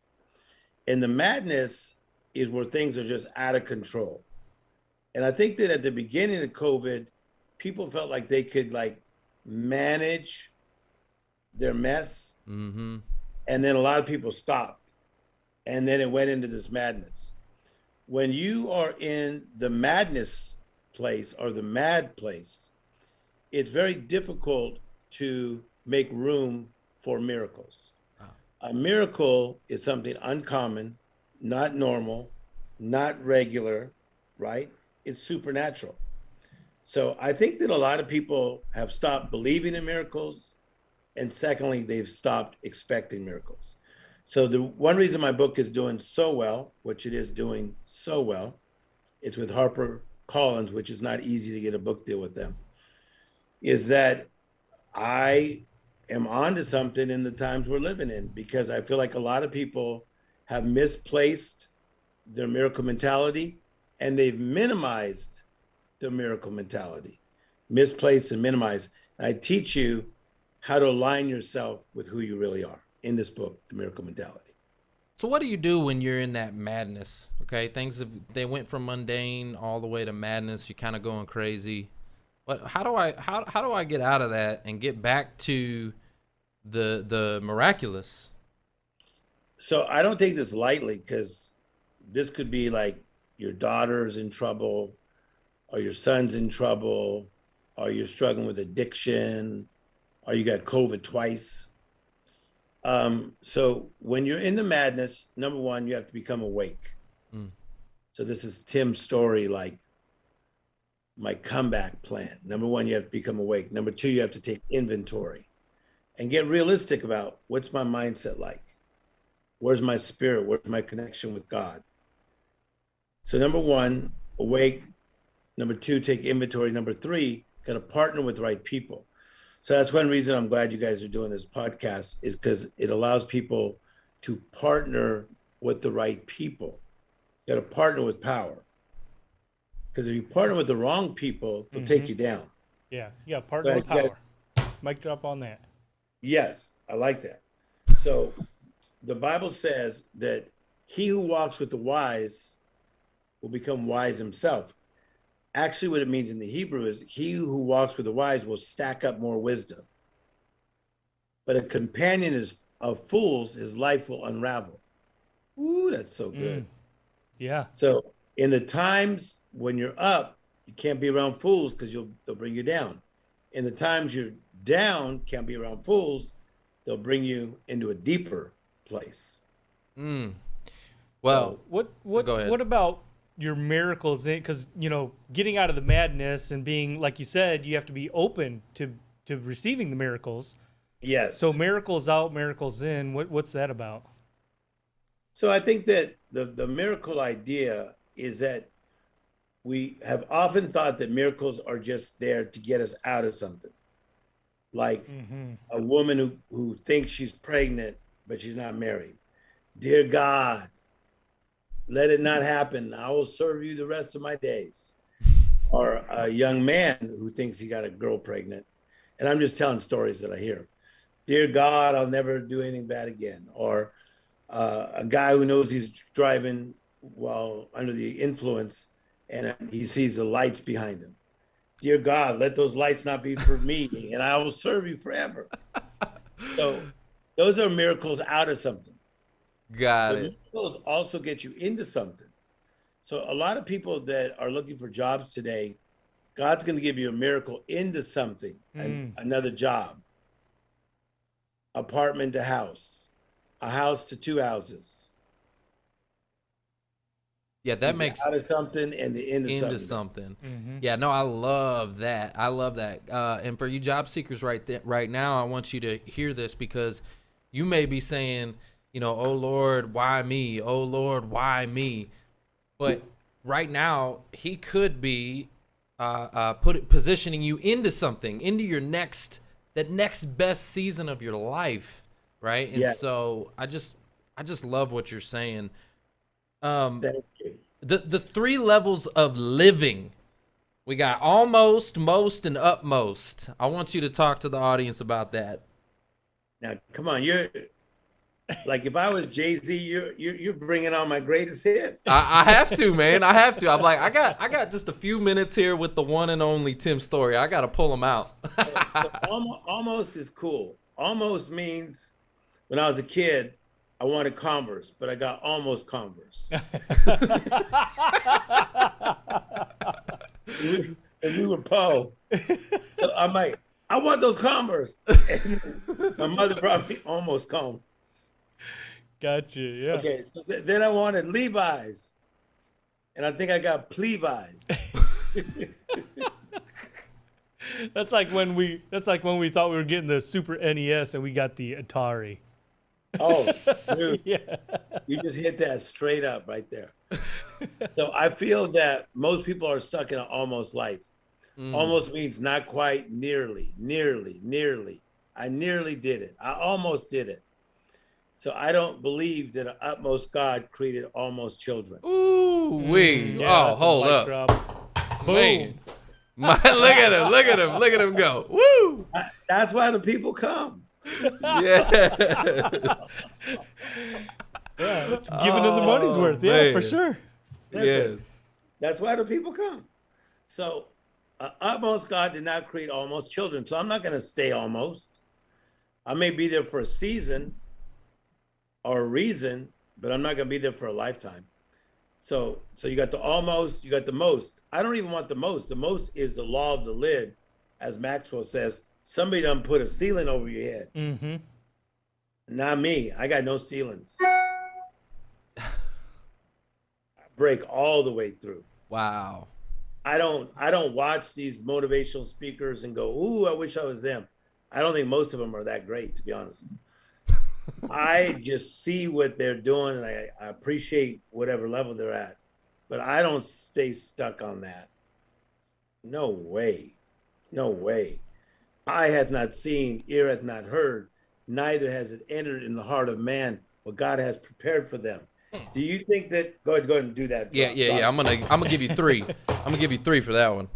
And the madness is where things are just out of control. And I think that at the beginning of COVID, people felt like they could like manage their mess. And then a lot of people stopped. And then it went into this madness. When you are in the madness place or the mad place, it's very difficult to make room for miracles. A miracle is something uncommon, not normal, not regular, right? It's supernatural. So I think that a lot of people have stopped believing in miracles. And secondly, they've stopped expecting miracles. So the one reason my book is doing so well, which it is doing so well, it's with HarperCollins, which is not easy to get a book deal with them, is that I am onto something in the times we're living in, because I feel like a lot of people have misplaced their miracle mentality and they've minimized their miracle mentality, misplaced and minimized. And I teach you how to align yourself with who you really are in this book, The Miracle Mentality. So what do you do when you're in that madness? Okay, they went from mundane all the way to madness. You're kind of going crazy. How do I get out of that and get back to the miraculous? So I don't take this lightly, because this could be like your daughter's in trouble, or your son's in trouble, or you're struggling with addiction, or you got COVID twice. So when you're in the madness, number one, you have to become awake. So this is Tim's story, like my comeback plan. Number one, you have to become awake. Number two, you have to take inventory and get realistic about what's my mindset like? Where's my spirit? Where's my connection with God? So number one, awake. Number two, take inventory. Number three, got to partner with the right people. So that's one reason I'm glad you guys are doing this podcast, is because it allows people to partner with the right people. You got to partner with power. Because if you partner with the wrong people, they'll take you down. Yeah, partner with power. Mic drop on that. Yes, I like that. So the Bible says that he who walks with the wise will become wise himself. Actually, what it means in the Hebrew is he who walks with the wise will stack up more wisdom. But a companion of fools, his life will unravel. Ooh, that's so good. Yeah. So in the times when you're up, you can't be around fools, because they'll bring you down. In the times you're down, can't be around fools, they'll bring you into a deeper place. Well, what about your miracles? Because, getting out of the madness and being, like you said, you have to be open to receiving the miracles. Yes. So miracles out, miracles in. What's that about? So I think that the miracle idea is that we have often thought that miracles are just there to get us out of something. Like a woman who thinks she's pregnant, but she's not married. Dear God, let it not happen. I will serve you the rest of my days. Or a young man who thinks he got a girl pregnant. And I'm just telling stories that I hear. Dear God, I'll never do anything bad again. Or a guy who knows he's driving while under the influence and he sees the lights behind him. Dear God, let those lights not be for me, and I will serve you forever. So those are miracles out of something. Got it. Miracles also get you into something. So a lot of people that are looking for jobs today, God's going to give you a miracle into something, another job, apartment to house, a house to two houses. Yeah, that makes out of something and the into something. Yeah, no, I love that. I love that. And for you job seekers right now, I want you to hear this, because you may be saying, you know, oh Lord, why me? Oh Lord, why me? But right now, he could be positioning you into something, into your next best season of your life, right? And so I just love what you're saying. Thank you. The 3 levels of living. We got almost, most, and utmost. I want you to talk to the audience about that. Now, come on, you're like, if I was Jay-Z, you're bringing on my greatest hits. I have to, man. I have to. I'm like, I got just a few minutes here with the one and only Tim Storey. I got to pull him out. So almost is cool. Almost means when I was a kid, I wanted Converse, but I got almost Converse. And we were poor. So I'm like, I want those Converse. And my mother brought me almost Converse. Gotcha, yeah. Okay, so then I wanted Levi's. And I think I got Plevi's. That's like when we thought we were getting the Super NES and we got the Atari. Oh, dude. Yeah. You just hit that straight up right there. So I feel that most people are stuck in an almost life. Almost means not quite, nearly. I nearly did it. I almost did it. So I don't believe that an utmost God created almost children. Ooh, wee. Yeah, hold up. Boom. Look at him go. Woo. That's why the people come. Yeah. It's giving them the money's worth. Yeah, man. for sure. Yes. That's why the people come. So utmost God did not create almost children. So I'm not going to stay almost. I may be there for a season or a reason, but I'm not going to be there for a lifetime. So you got the almost, you got the most. I don't even want the most. The most is the law of the lid. As Maxwell says, somebody done put a ceiling over your head. Mm-hmm. Not me. I got no ceilings. I break all the way through. Wow. I don't watch these motivational speakers and go, ooh, I wish I was them. I don't think most of them are that great, to be honest. I just see what they're doing and I appreciate whatever level they're at, but I don't stay stuck on that. No way. No way. Eye hath not seen, ear hath not heard, neither has it entered in the heart of man what God has prepared for them. Do you think that? Go ahead and do that. Yeah. I'm gonna give you 3. I'm gonna give you 3 for that one.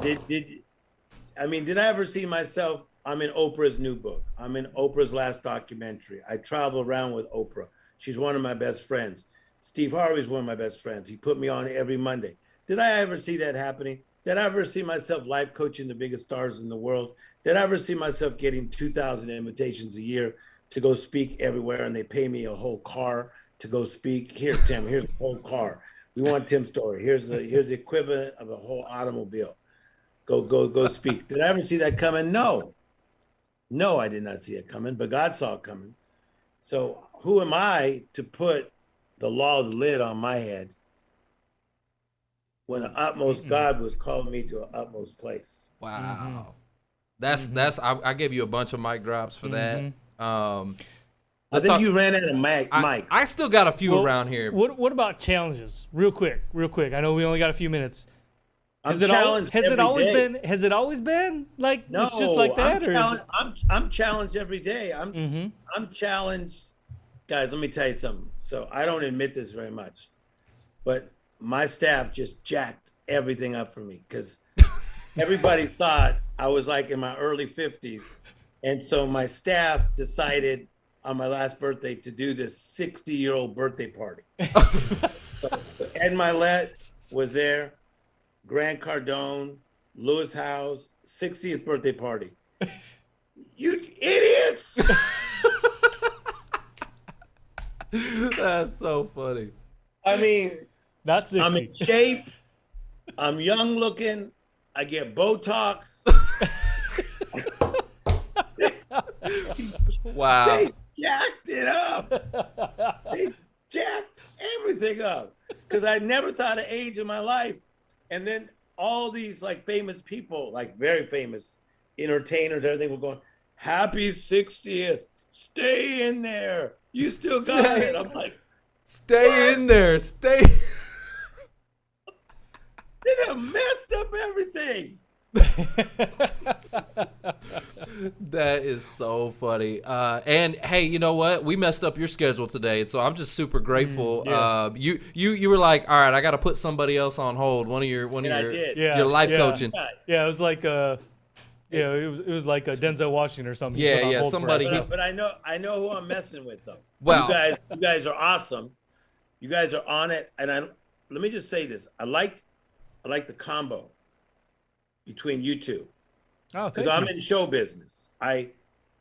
Did I ever see myself? I'm in Oprah's new book. I'm in Oprah's last documentary. I travel around with Oprah. She's one of my best friends. Steve Harvey's one of my best friends. He put me on every Monday. Did I ever see that happening? Did I ever see myself life coaching the biggest stars in the world? Did I ever see myself getting 2,000 invitations a year to go speak everywhere and they pay me a whole car to go speak? Here, Tim, here's the whole car. We want Tim's story. Here's the equivalent of a whole automobile. Go speak. Did I ever see that coming? No, I did not see it coming, but God saw it coming. So who am I to put the law of the lid on my head when the utmost God was calling me to an utmost place? Wow. That's I gave you a bunch of mic drops for that. I think you ran out of mics. I still got a few around here. What about challenges? Real quick. I know we only got a few minutes. Has it always been like it's just like that? I'm challenged every day. I'm challenged. Guys, let me tell you something. So I don't admit this very much, but my staff just jacked everything up for me because everybody thought I was like in my early 50s. And so my staff decided on my last birthday to do this 60-year-old birthday party. So Ed Milet was there. Grant Cardone, Lewis House, 60th birthday party. You idiots! That's so funny. I mean, that's I'm in shape. I'm young looking. I get Botox. Wow. They jacked it up. They jacked everything up because I never thought of age in my life. And then all these like famous people, like very famous entertainers, everything were going, happy 60th, stay in there. You still got it. I'm like, stay in there. Stay. They done messed up everything. That is so funny. And hey, you know what? We messed up your schedule today, so I'm just super grateful. You were like, all right, I got to put somebody else on hold. One of your life coaching. Yeah, it was like it was like a Denzel Washington or something. Yeah, somebody. But I know who I'm messing with though. Well, you guys are awesome. You guys are on it, and let me just say this: I like the combo between you two. Oh, because I'm in show business. I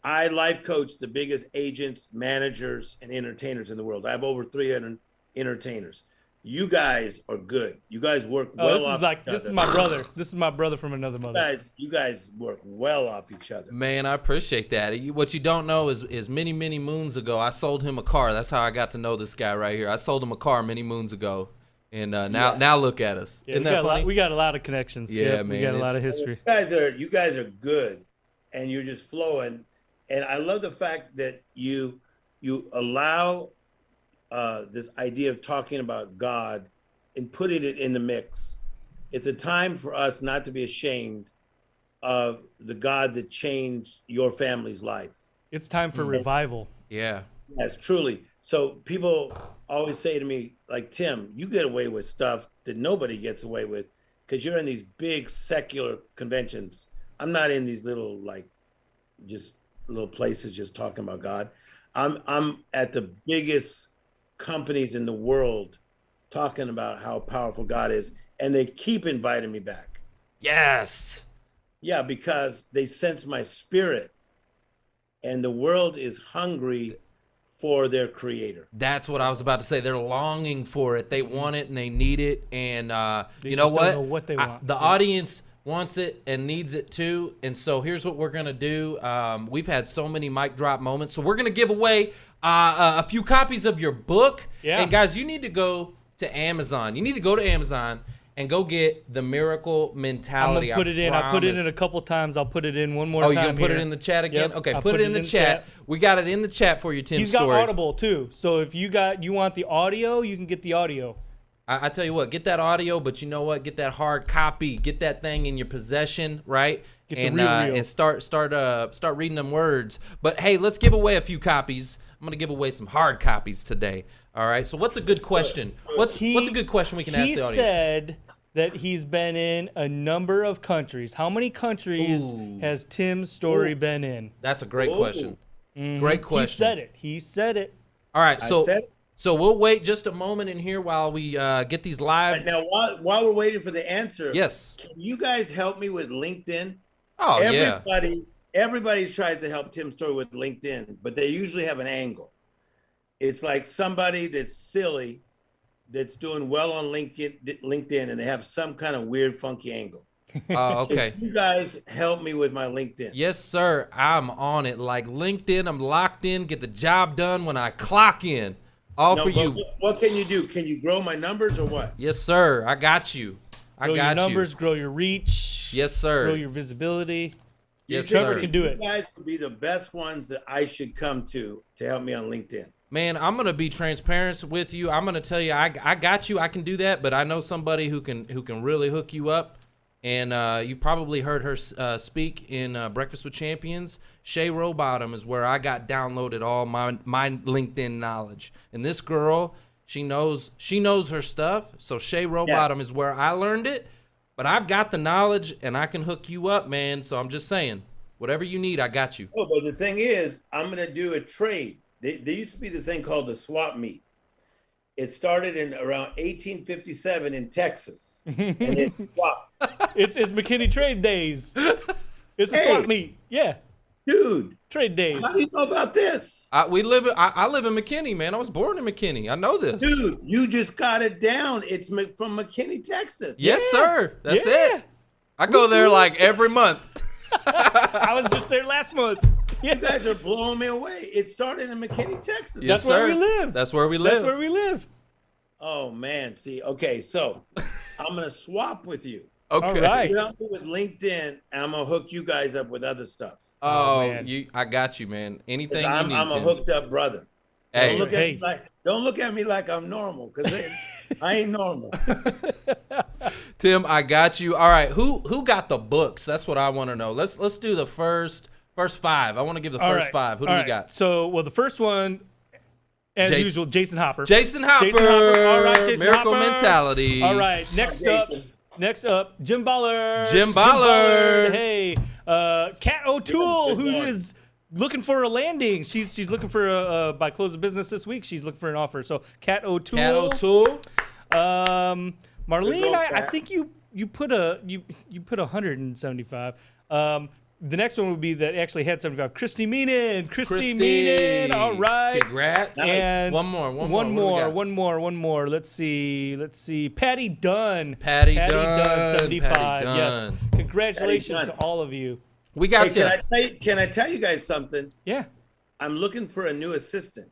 life coach the biggest agents, managers, and entertainers in the world. I have over 300 entertainers. You guys are good. You guys work well off each other. This is my brother. This is my brother from another mother. You guys work well off each other. Man, I appreciate that. What you don't know is many, many moons ago, I sold him a car. That's how I got to know this guy right here. I sold him a car many moons ago. And now look at us. Yeah, Isn't that funny? We got a lot of connections. Yeah, man. We got a lot of history. You guys are good, and you're just flowing. And I love the fact that you allow this idea of talking about God and putting it in the mix. It's a time for us not to be ashamed of the God that changed your family's life. It's time for revival. Yeah. Yes, truly. So people always say to me, like, Tim, you get away with stuff that nobody gets away with because you're in these big secular conventions. I'm not in these little, just little places just talking about God. I'm at the biggest companies in the world talking about how powerful God is, and they keep inviting me back. Yes. Yeah, because they sense my spirit, and the world is hungry for their creator. That's what I was about to say. They're longing for it. They want it and they need it. And They you know just what? don't know what they want. The audience wants it and needs it too. And so here's what we're gonna do. We've had so many mic drop moments, so we're gonna give away a few copies of your book. Yeah. And guys, you need to go to Amazon. You need to go to Amazon and go get The Miracle Mentality. I'm gonna put it in. I put it in a couple times. I'll put it in one more time. Oh, you're gonna put it in the chat again? Yep. Okay, I'll put it in the chat. We got it in the chat for you, Tim He's got Storey. Audible too. So if you want the audio, you can get the audio. I tell you what, get that audio, but you know what? Get that hard copy. Get that thing in your possession, right? Get the real. And start reading them words. But hey, let's give away a few copies. I'm gonna give away some hard copies today. All right. So what's a good question? What's a good question we can ask the audience? He said that he's been in a number of countries. How many countries has Tim Storey been in? That's a great question. Mhm. Great question. He said it. All right. So we'll wait just a moment in here while we get these live. Now, while we're waiting for the answer, yes, can you guys help me with LinkedIn? Oh, Everybody tries to help Tim Storey with LinkedIn, but they usually have an angle. It's like somebody that's silly, that's doing well on LinkedIn, and they have some kind of weird, funky angle. Okay. Can you guys help me with my LinkedIn? Yes, sir. I'm on it. Like LinkedIn, I'm locked in. Get the job done when I clock in. For you. What can you do? Can you grow my numbers or what? Yes, sir. I got you. Grow your numbers, grow your reach. Yes, sir. Grow your visibility. Yes, Trevor sir. can do it. You guys would be the best ones that I should come to help me on LinkedIn. Man, I'm gonna be transparent with you. I'm gonna tell you, I got you. I can do that, but I know somebody who can really hook you up. And you've probably heard her speak in Breakfast with Champions. Shay Rowbottom is where I got downloaded all my LinkedIn knowledge. And this girl, she knows her stuff. So Shay Rowbottom is where I learned it. But I've got the knowledge, and I can hook you up, man. So I'm just saying, whatever you need, I got you. Oh, but the thing is, I'm going to do a trade. There used to be this thing called the swap meet. It started in around 1857 in Texas. And it swapped. It's McKinney Trade Days. It's a swap meet. Yeah. Dude. Trade days. How do you know about this? I live in McKinney, man. I was born in McKinney. I know this. Dude, you just got it down. It's from McKinney, Texas. Yes, sir. That's it. I go there like every month. I was just there last month. You guys are blowing me away. It started in McKinney, Texas. Yes, That's where we live. That's where we live. That's where we live. Oh, man. See, okay, so I'm going to swap with you. Okay. All right. You help me with LinkedIn, and I'm gonna hook you guys up with other stuff. Oh, I got you, man. Anything you need. I'm a Tim. hooked up brother. Hey. Don't look at me like I'm normal, because I ain't normal. Tim, I got you. All right, who got the books? That's what I want to know. Let's do the first 5. I want to give the first 5. Who do we got? So, well, the first one, as usual, Jason Hopper. Jason Hopper. All right, Jason Miracle Hopper. Mentality. All right, next up, Jim Baller. Jim Baller. Hey, Kat O'Toole, who is looking for a landing. She's looking for by close of business this week. She's looking for an offer. So Kat O'Toole. Kat O'Toole. Marlene, I think you put 175. The next one would be that actually had 75. Christy Meenan. All right. Congrats. And one more. Let's see. Patty Dunn. Patty Dunn. 75. Patty Dunn. Yes. Congratulations to all of you. We got you. Can I tell you guys something? Yeah. I'm looking for a new assistant.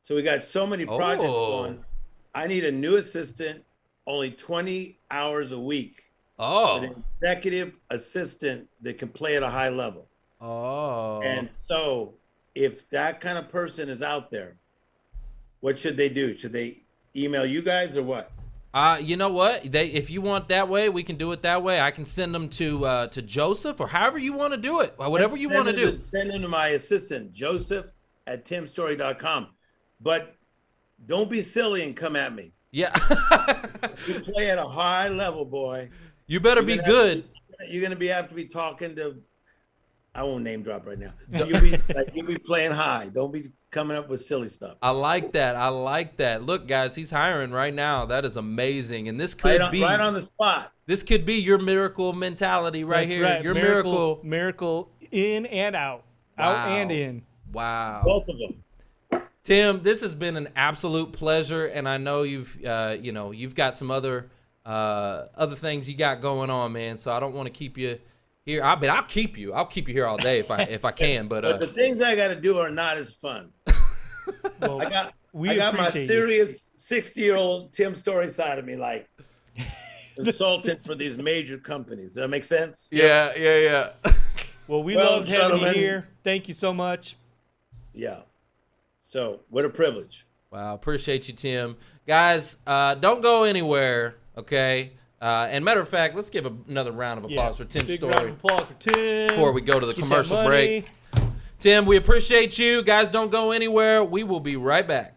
So we got so many projects going. I need a new assistant, only 20 hours a week. Oh. An executive assistant that can play at a high level. Oh. And so if that kind of person is out there, what should they do? Should they email you guys or what? You know what? If you want that way, we can do it that way. I can send them to Joseph or however you want to do it. Whatever you want to do. Send them to my assistant, Joseph@timstory.com. But don't be silly and come at me. Yeah. You play at a high level, boy. You better be good. You're gonna have to be talking to. I won't name drop right now. You'll be playing high. Don't be coming up with silly stuff. I like that. Look, guys, he's hiring right now. That is amazing, and this could be right on the spot. This could be your miracle mentality right here. Right. Your miracle in and out, out and in. Wow. Both of them. Tim, this has been an absolute pleasure, and I know you've got some other things you got going on, man. So I don't want to keep you here. I'll keep you here all day if I can. But the things I got to do are not as fun. Well, I got my serious 60-year-old Tim Storey side of me, like consultant for these major companies. Does that make sense? Yeah. Well, we loved having you here. Thank you so much. Yeah. So, what a privilege. Wow, appreciate you, Tim. Guys, don't go anywhere, okay? And matter of fact, let's give another round of applause for Tim Storey. Big round of applause for Tim. Before we go to the commercial break. Tim, we appreciate you. Guys, don't go anywhere. We will be right back.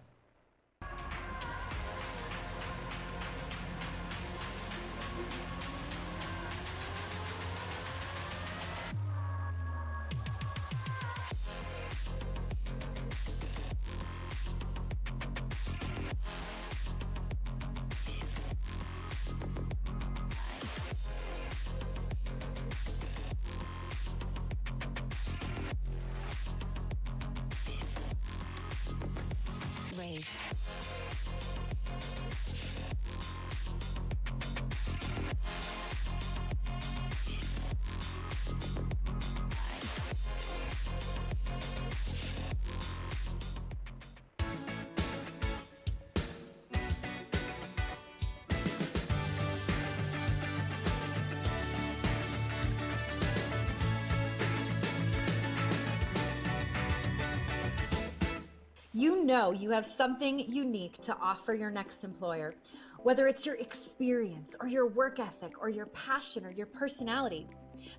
You know you have something unique to offer your next employer, whether it's your experience or your work ethic or your passion or your personality.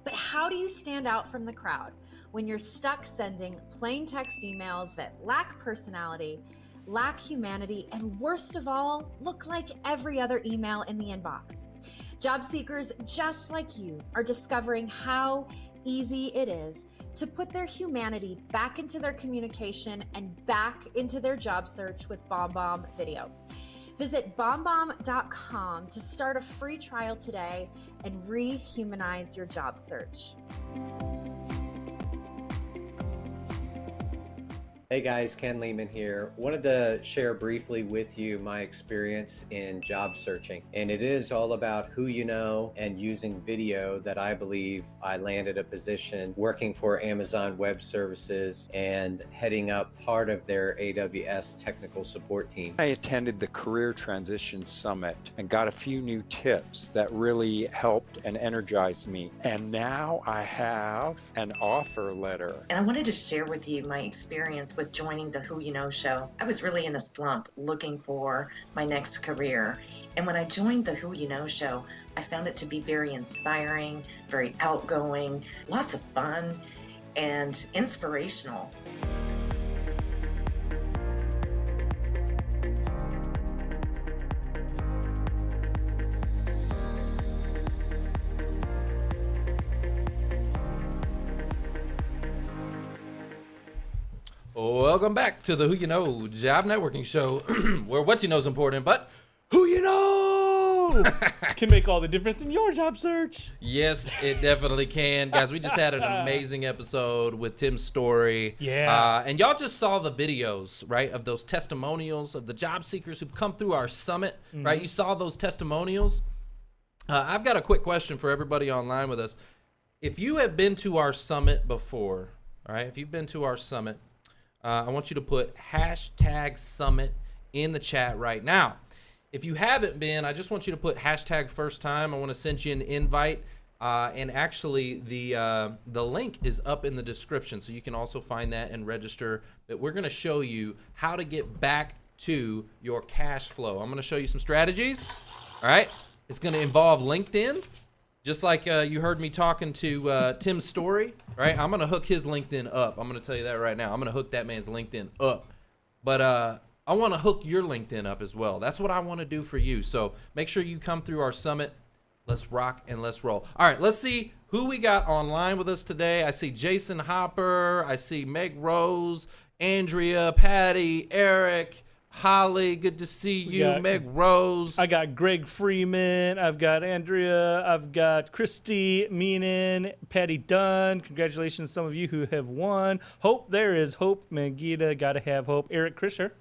But how do you stand out from the crowd when you're stuck sending plain text emails that lack personality, lack humanity, and worst of all, look like every other email in the inbox? Job seekers just like you are discovering how easy it is to put their humanity back into their communication and back into their job search with BombBomb Video. Visit bombbomb.com to start a free trial today and rehumanize your job search. Hey guys, Ken Lehman here. Wanted to share briefly with you my experience in job searching. And it is all about who you know and using video that I believe I landed a position working for Amazon Web Services and heading up part of their AWS technical support team. I attended the Career Transition Summit and got a few new tips that really helped and energized me. And now I have an offer letter. And I wanted to share with you my experience with joining the Who You Know show. I was really in a slump looking for my next career. And when I joined the Who You Know show, I found it to be very inspiring, very outgoing, lots of fun, and inspirational. Welcome back to the Who You Know Job Networking Show, where what you know is important, but who you know can make all the difference in your job search. Yes, it definitely can. Guys, we just had an amazing episode with Tim Storey. Yeah. And y'all just saw the videos, right, of those testimonials of the job seekers who've come through our summit, right? You saw those testimonials. I've got a quick question for everybody online with us. If you have been to our summit before, all right, if you've been to our summit, I want you to put #summit in the chat right now. If you haven't been, I just want you to put #first time. I want to send you an invite. And actually, the link is up in the description, so you can also find that and register. But we're going to show you how to get back to your cash flow. I'm going to show you some strategies. All right. It's going to involve LinkedIn. Just like you heard me talking to Tim Storey, right? I'm going to hook his LinkedIn up. I'm going to tell you that right now. I'm going to hook that man's LinkedIn up. But I want to hook your LinkedIn up as well. That's what I want to do for you. So make sure you come through our summit. Let's rock and let's roll. All right, let's see who we got online with us today. I see Jason Hopper. I see Meg Rose, Andrea, Patty, Eric, Holly, good to see you. Meg Rose. I got Greg Freeman. I've got Andrea. I've got Christy Meenan, Patty Dunn. Congratulations, some of you who have won. Hope, there is Hope. Mangita, gotta have hope. Eric Krischer.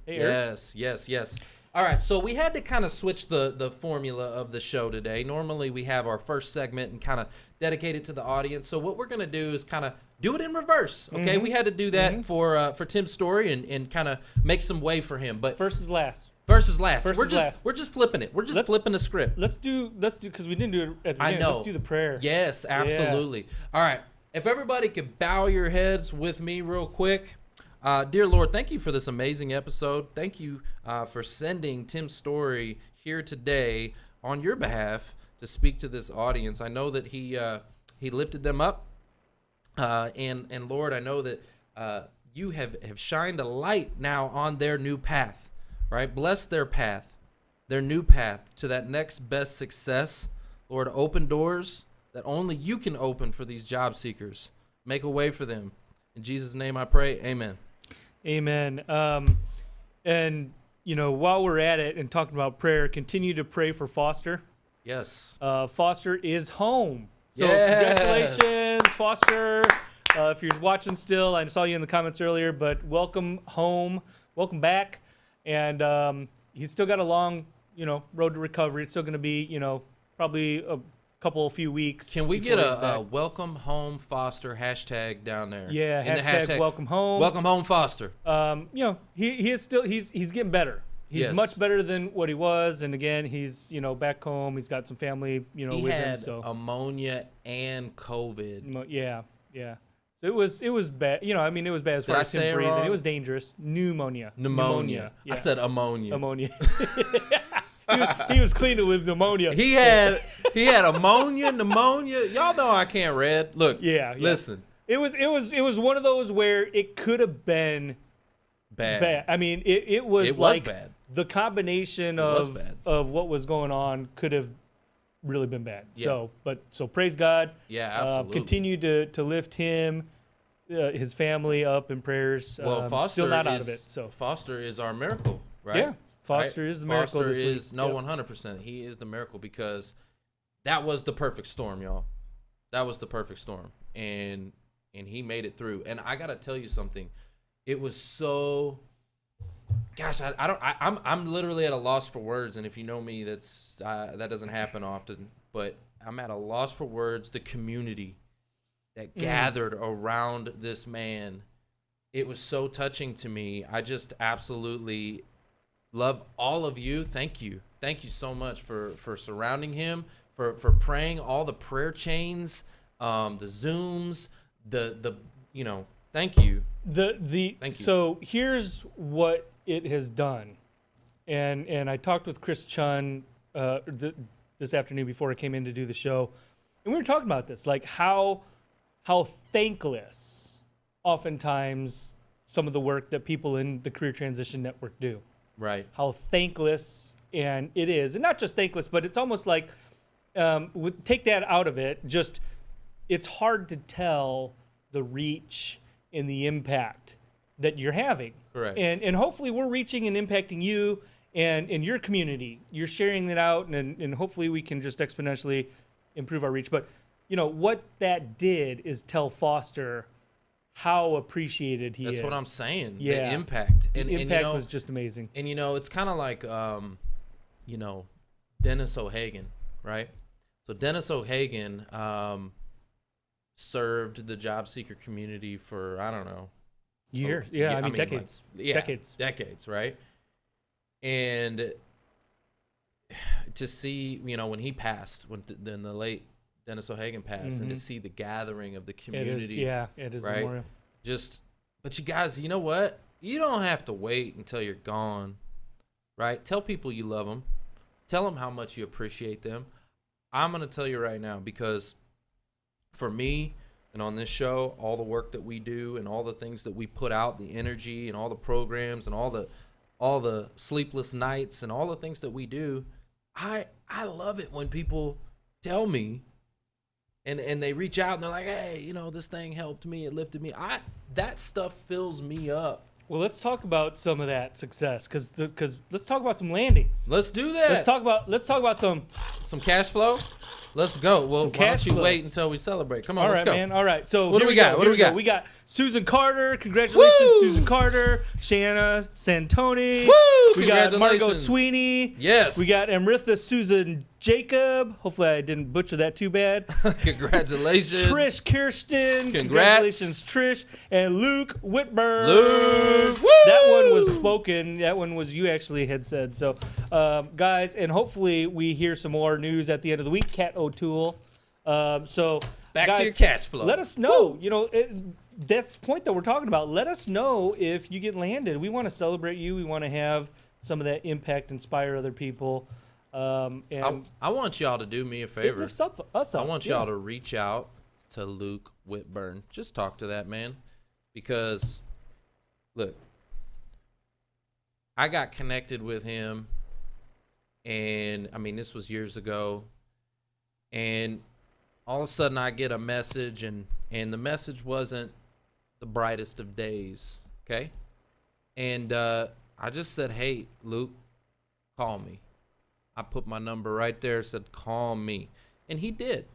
Hey, Eric. Yes. All right, so we had to kind of switch the formula of the show today. Normally we have our first segment and kind of dedicate it to the audience. So what we're going to do is kind of do it in reverse, okay? We had to do that for Tim Storey and kind of make some way for him. But first is last. We're just flipping it. We're just flipping the script. Let's do because we didn't do it at the beginning. I know. Let's do the prayer. Yes, absolutely. Yeah. All right. If everybody could bow your heads with me real quick. Dear Lord, thank you for this amazing episode. Thank you for sending Tim Storey here today on your behalf to speak to this audience. I know that he lifted them up, and Lord, I know that you have shined a light now on their new path, right? Bless their path, their new path to that next best success. Lord, open doors that only you can open for these job seekers. Make a way for them. In Jesus' name I pray, amen. Amen. And, you know, while we're at it and talking about prayer, continue to pray for Foster. Yes. Foster is home. So congratulations, Foster. If you're watching still, I saw you in the comments earlier, but welcome home. Welcome back. And he's still got a long, road to recovery. It's still going to be, probably a few weeks. Can we get a welcome home Foster hashtag down there? Yeah, hashtag welcome home. Welcome home Foster. He is still he's getting better. He's much better than what he was, and again, he's back home. He's got some family, he with had him. So ammonia and COVID. Yeah. So it was bad. It was bad as far as him breathing. It was dangerous. Pneumonia. Yeah. I said ammonia. He was cleaning with pneumonia. He had ammonia, pneumonia. Y'all know I can't read. Look, listen. It was one of those where it could have been bad. I mean, it was like bad. The combination of what was going on could have really been bad. Yeah. So praise God. Yeah, absolutely. Continue to lift him, his family up in prayers. Well, Foster still not out of it. So Foster is our miracle, right? Yeah. Foster is the miracle this week. 100%. He is the miracle because that was the perfect storm, y'all. That was the perfect storm, and he made it through. And I gotta tell you something. It was so, gosh, I'm literally at a loss for words. And if you know me, that doesn't happen often, but I'm at a loss for words. The community that gathered around this man, it was so touching to me. I just absolutely love all of you. Thank you so much for surrounding him, for praying, all the prayer chains, the Zooms, the thank you. Thank you. So here's what it has done, and I talked with Chris Chun this afternoon before I came in to do the show, and we were talking about this, like how thankless oftentimes some of the work that people in the Career Transition Network do. Right. How thankless and it is, and not just thankless, but it's almost like take that out of it. Just it's hard to tell the reach and the impact that you're having. Correct. And hopefully we're reaching and impacting you and in your community. You're sharing that out, and hopefully we can just exponentially improve our reach. But what that did is tell Foster how appreciated he is. That's what I'm saying. Yeah. The impact. And the impact was just amazing. And it's kind of like Dennis O'Hagan, right? So Dennis O'Hagan served the job seeker community for, I don't know, years. Yeah, I mean decades. Decades, right? And to see, when he passed, when the late Dennis O'Hagan passed, and to see the gathering of the community. It is right? memorial. But you guys, you know what? You don't have to wait until you're gone, right? Tell people you love them. Tell them how much you appreciate them. I'm going to tell you right now, because for me and on this show, all the work that we do and all the things that we put out, the energy and all the programs and all the sleepless nights and all the things that we do, I love it when people tell me and they reach out and they're like, hey, this thing helped me, it lifted me. That stuff fills me up. Well, let's talk about some of that success, because let's talk about some landings. Let's do that. Let's talk about some cash flow. Let's go. Well, why don't you wait until we celebrate? Come on, let's go. All right, man. All right. So what do we got? What do we got? We got Susan Carter. Congratulations, Susan Carter. Shanna Santoni. Woo! We got Margot Sweeney. Yes. We got Amritha Susan Jacob. Hopefully I didn't butcher that too bad. Congratulations. Trish Kirsten. Congrats. Congratulations, Trish. And Luke Whitburn. Luke. Woo! That one was spoken. That one was you actually had said. So, guys, and hopefully we hear some more news at the end of the week. Kat O'Toole. So back guys, to your cash flow. Let us know. That's the point that we're talking about. Let us know if you get landed. We want to celebrate you. We want to have some of that impact, inspire other people. And I want y'all to do me a favor. It lifts us up. I want y'all to reach out to Luke Whitburn. Just talk to that man, because look, I got connected with him, and I mean, this was years ago, and all of a sudden I get a message, and the message wasn't the brightest of days, okay? And I just said, hey, Luke, call me. I put my number right there, said, call me. And he did.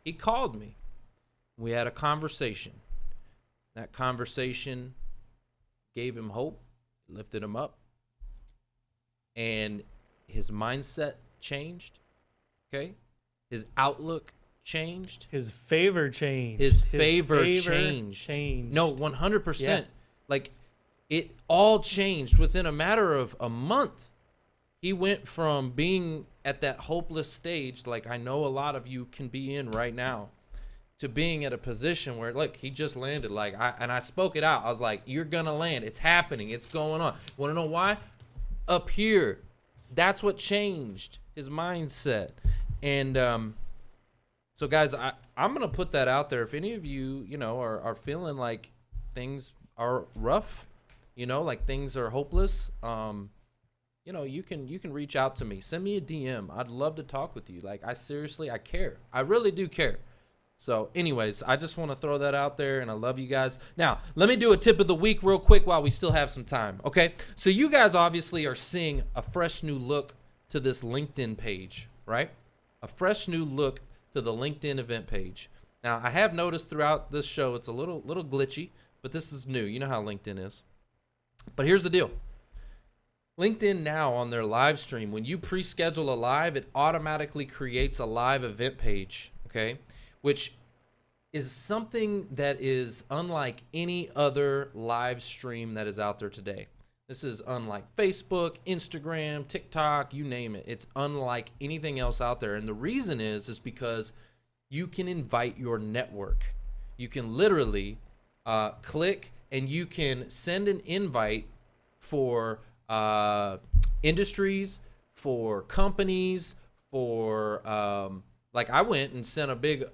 He called me. We had a conversation. That conversation gave him hope, lifted him up, and his mindset changed, okay? His outlook changed. His favor changed. His favor changed. No, 100%. Yeah. Like, it all changed within a matter of a month. He went from being at that hopeless stage, like I know a lot of you can be in right now, to being at a position where, look, he just landed. Like, I spoke it out. I was like, you're going to land. It's happening. It's going on. Want to know why? Up here. That's what changed his mindset. And so, guys, I'm going to put that out there. If any of you, are feeling like things are rough, like things are hopeless, you can reach out to me. Send me a DM. I'd love to talk with you. Like, I care. I really do care. So anyways, I just want to throw that out there, and I love you guys. Now, let me do a tip of the week real quick while we still have some time, okay? So you guys obviously are seeing a fresh new look to this LinkedIn page, right? A fresh new look to the LinkedIn event page. Now, I have noticed throughout this show it's a little glitchy, but this is new. You know how LinkedIn is. But here's the deal. LinkedIn now on their live stream, when you pre-schedule a live, it automatically creates a live event page, okay? Which is something that is unlike any other live stream that is out there today. This is unlike Facebook, Instagram, TikTok, you name it. It's unlike anything else out there. And the reason is because you can invite your network. You can literally click and you can send an invite for industries, for companies, for like I went and sent a big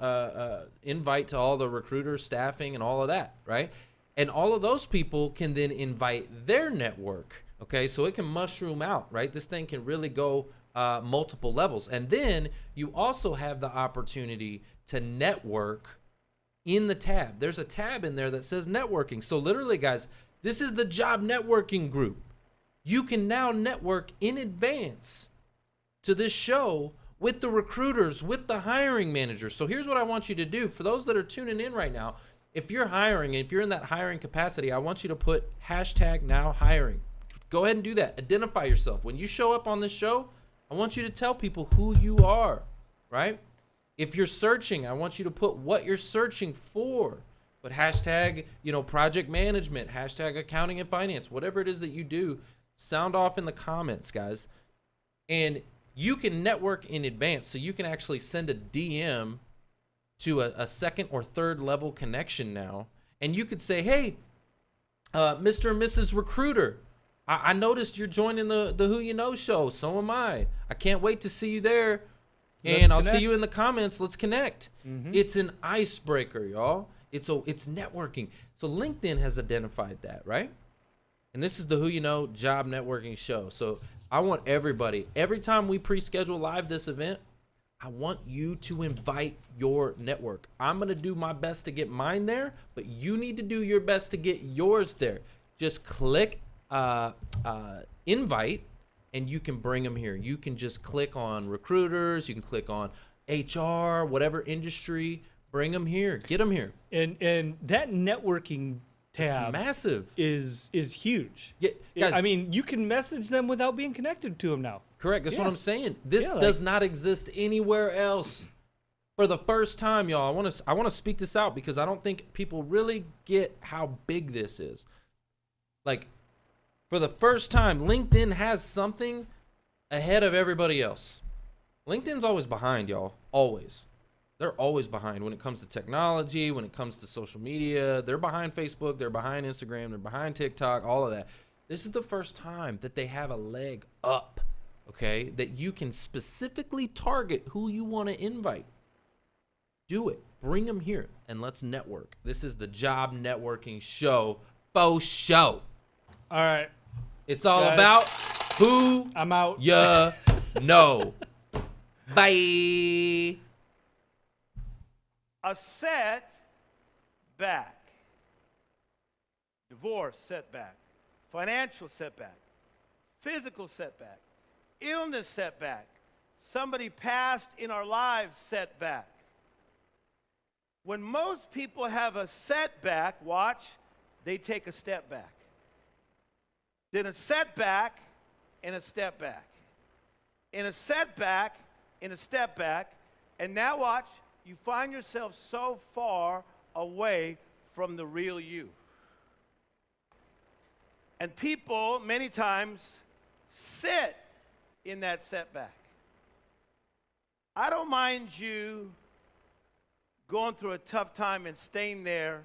invite to all the recruiters, staffing, and all of that, right? And all of those people can then invite their network, okay? So it can mushroom out, right? This thing can really go multiple levels. And then you also have the opportunity to network in the tab. There's a tab in there that says networking. So literally, guys, this is the job networking group. You can now network in advance to this show with the recruiters, with the hiring managers. So here's what I want you to do. For those that are tuning in right now, if you're hiring, if you're in that hiring capacity, I want you to put #NowHiring. Go ahead and do that. Identify yourself. When you show up on this show, I want you to tell people who you are, right? If you're searching, I want you to put what you're searching for. But #project management, #accounting and finance, whatever it is that you do, sound off in the comments, guys. And you can network in advance, so you can actually send a DM to a second or third level connection now. And you could say, hey, Mr. and Mrs. Recruiter, I noticed you're joining the Who You Know show. So am I. I can't wait to see you there. And I'll see you in the comments. Let's connect. It's an icebreaker, y'all. It's networking. So LinkedIn has identified that, right? And this is the Who You Know Job Networking Show. So I want everybody, every time we pre-schedule live this event, I want you to invite your network. I'm going to do my best to get mine there, but you need to do your best to get yours there. Just click invite, and you can bring them here. You can just click on recruiters. You can click on HR, whatever industry. Bring them here. Get them here. And that networking tab, it's massive, is huge. Yeah, guys, I mean, you can message them without being connected to them now. Correct. That's what I'm saying. This does not exist anywhere else. For the first time, y'all, I want to speak this out because I don't think people really get how big this is. Like, for the first time, LinkedIn has something ahead of everybody else. LinkedIn's always behind, y'all. Always. They're always behind when it comes to technology, when it comes to social media. They're behind Facebook, they're behind Instagram, they're behind TikTok, all of that. This is the first time that they have a leg up, okay, that you can specifically target who you want to invite. Do it. Bring them here, and let's network. This is the Job Networking Show. Faux show. All right. It's all about who I'm out. You know. Bye. A setback, divorce setback, financial setback, physical setback, illness setback, somebody passed in our lives setback. When most people have a setback, watch, they take a step back. Then a setback and a step back. In a setback, in a step back, and now watch, you find yourself so far away from the real you. And people, many times, sit in that setback. I don't mind you going through a tough time and staying there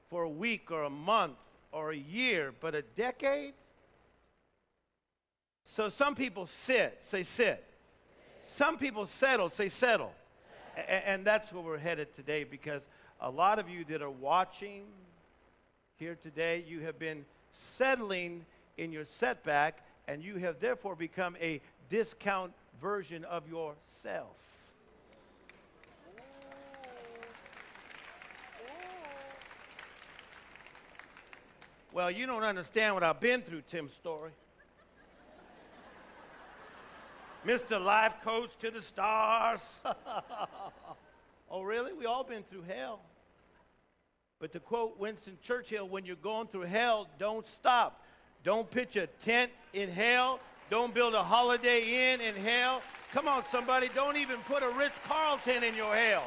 for a week or a month or a year, but a decade? So some people sit, say sit. Some people settle, say settle. And that's where we're headed today, because a lot of you that are watching here today, you have been settling in your setback, and you have therefore become a discount version of yourself. Well, you don't understand what I've been through, Tim Storey. Mr. Life Coach to the stars. Oh, really? We all been through hell. But to quote Winston Churchill, when you're going through hell, don't stop. Don't pitch a tent in hell. Don't build a Holiday Inn in hell. Come on, somebody. Don't even put a Ritz-Carlton in your hell.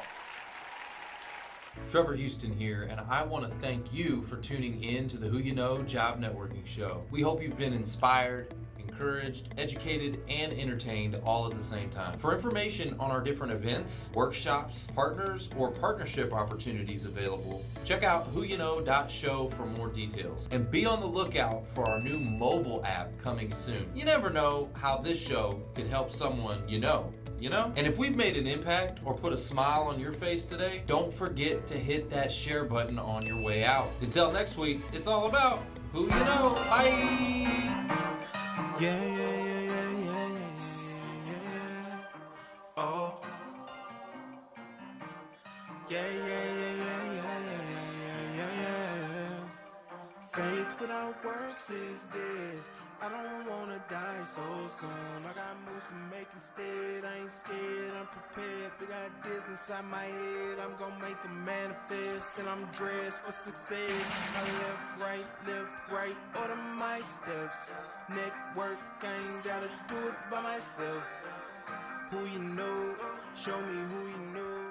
Trevor Houston here, and I want to thank you for tuning in to the Who You Know Job Networking Show. We hope you've been inspired, encouraged, educated, and entertained all at the same time. For information on our different events, workshops, partners, or partnership opportunities available, check out 𝐤𝐴𝐻𝑒𝑢_show for more details. And be on the lookout for our new mobile app coming soon. You never know how this show could help someone you know. And if we've made an impact or put a smile on your face today, don't forget to hit that share button on your way out. Until next week, it's all about who you know. Bye. Yeah. Oh. Yeah. Faith without works is dead. I don't wanna die so soon. I got moves to make instead. I ain't scared, I'm prepared. Big ideas inside my head. I'm gonna make them manifest. And I'm dressed for success. I left, right, order my steps. Network, I ain't gotta do it by myself. Who you know, show me who you know.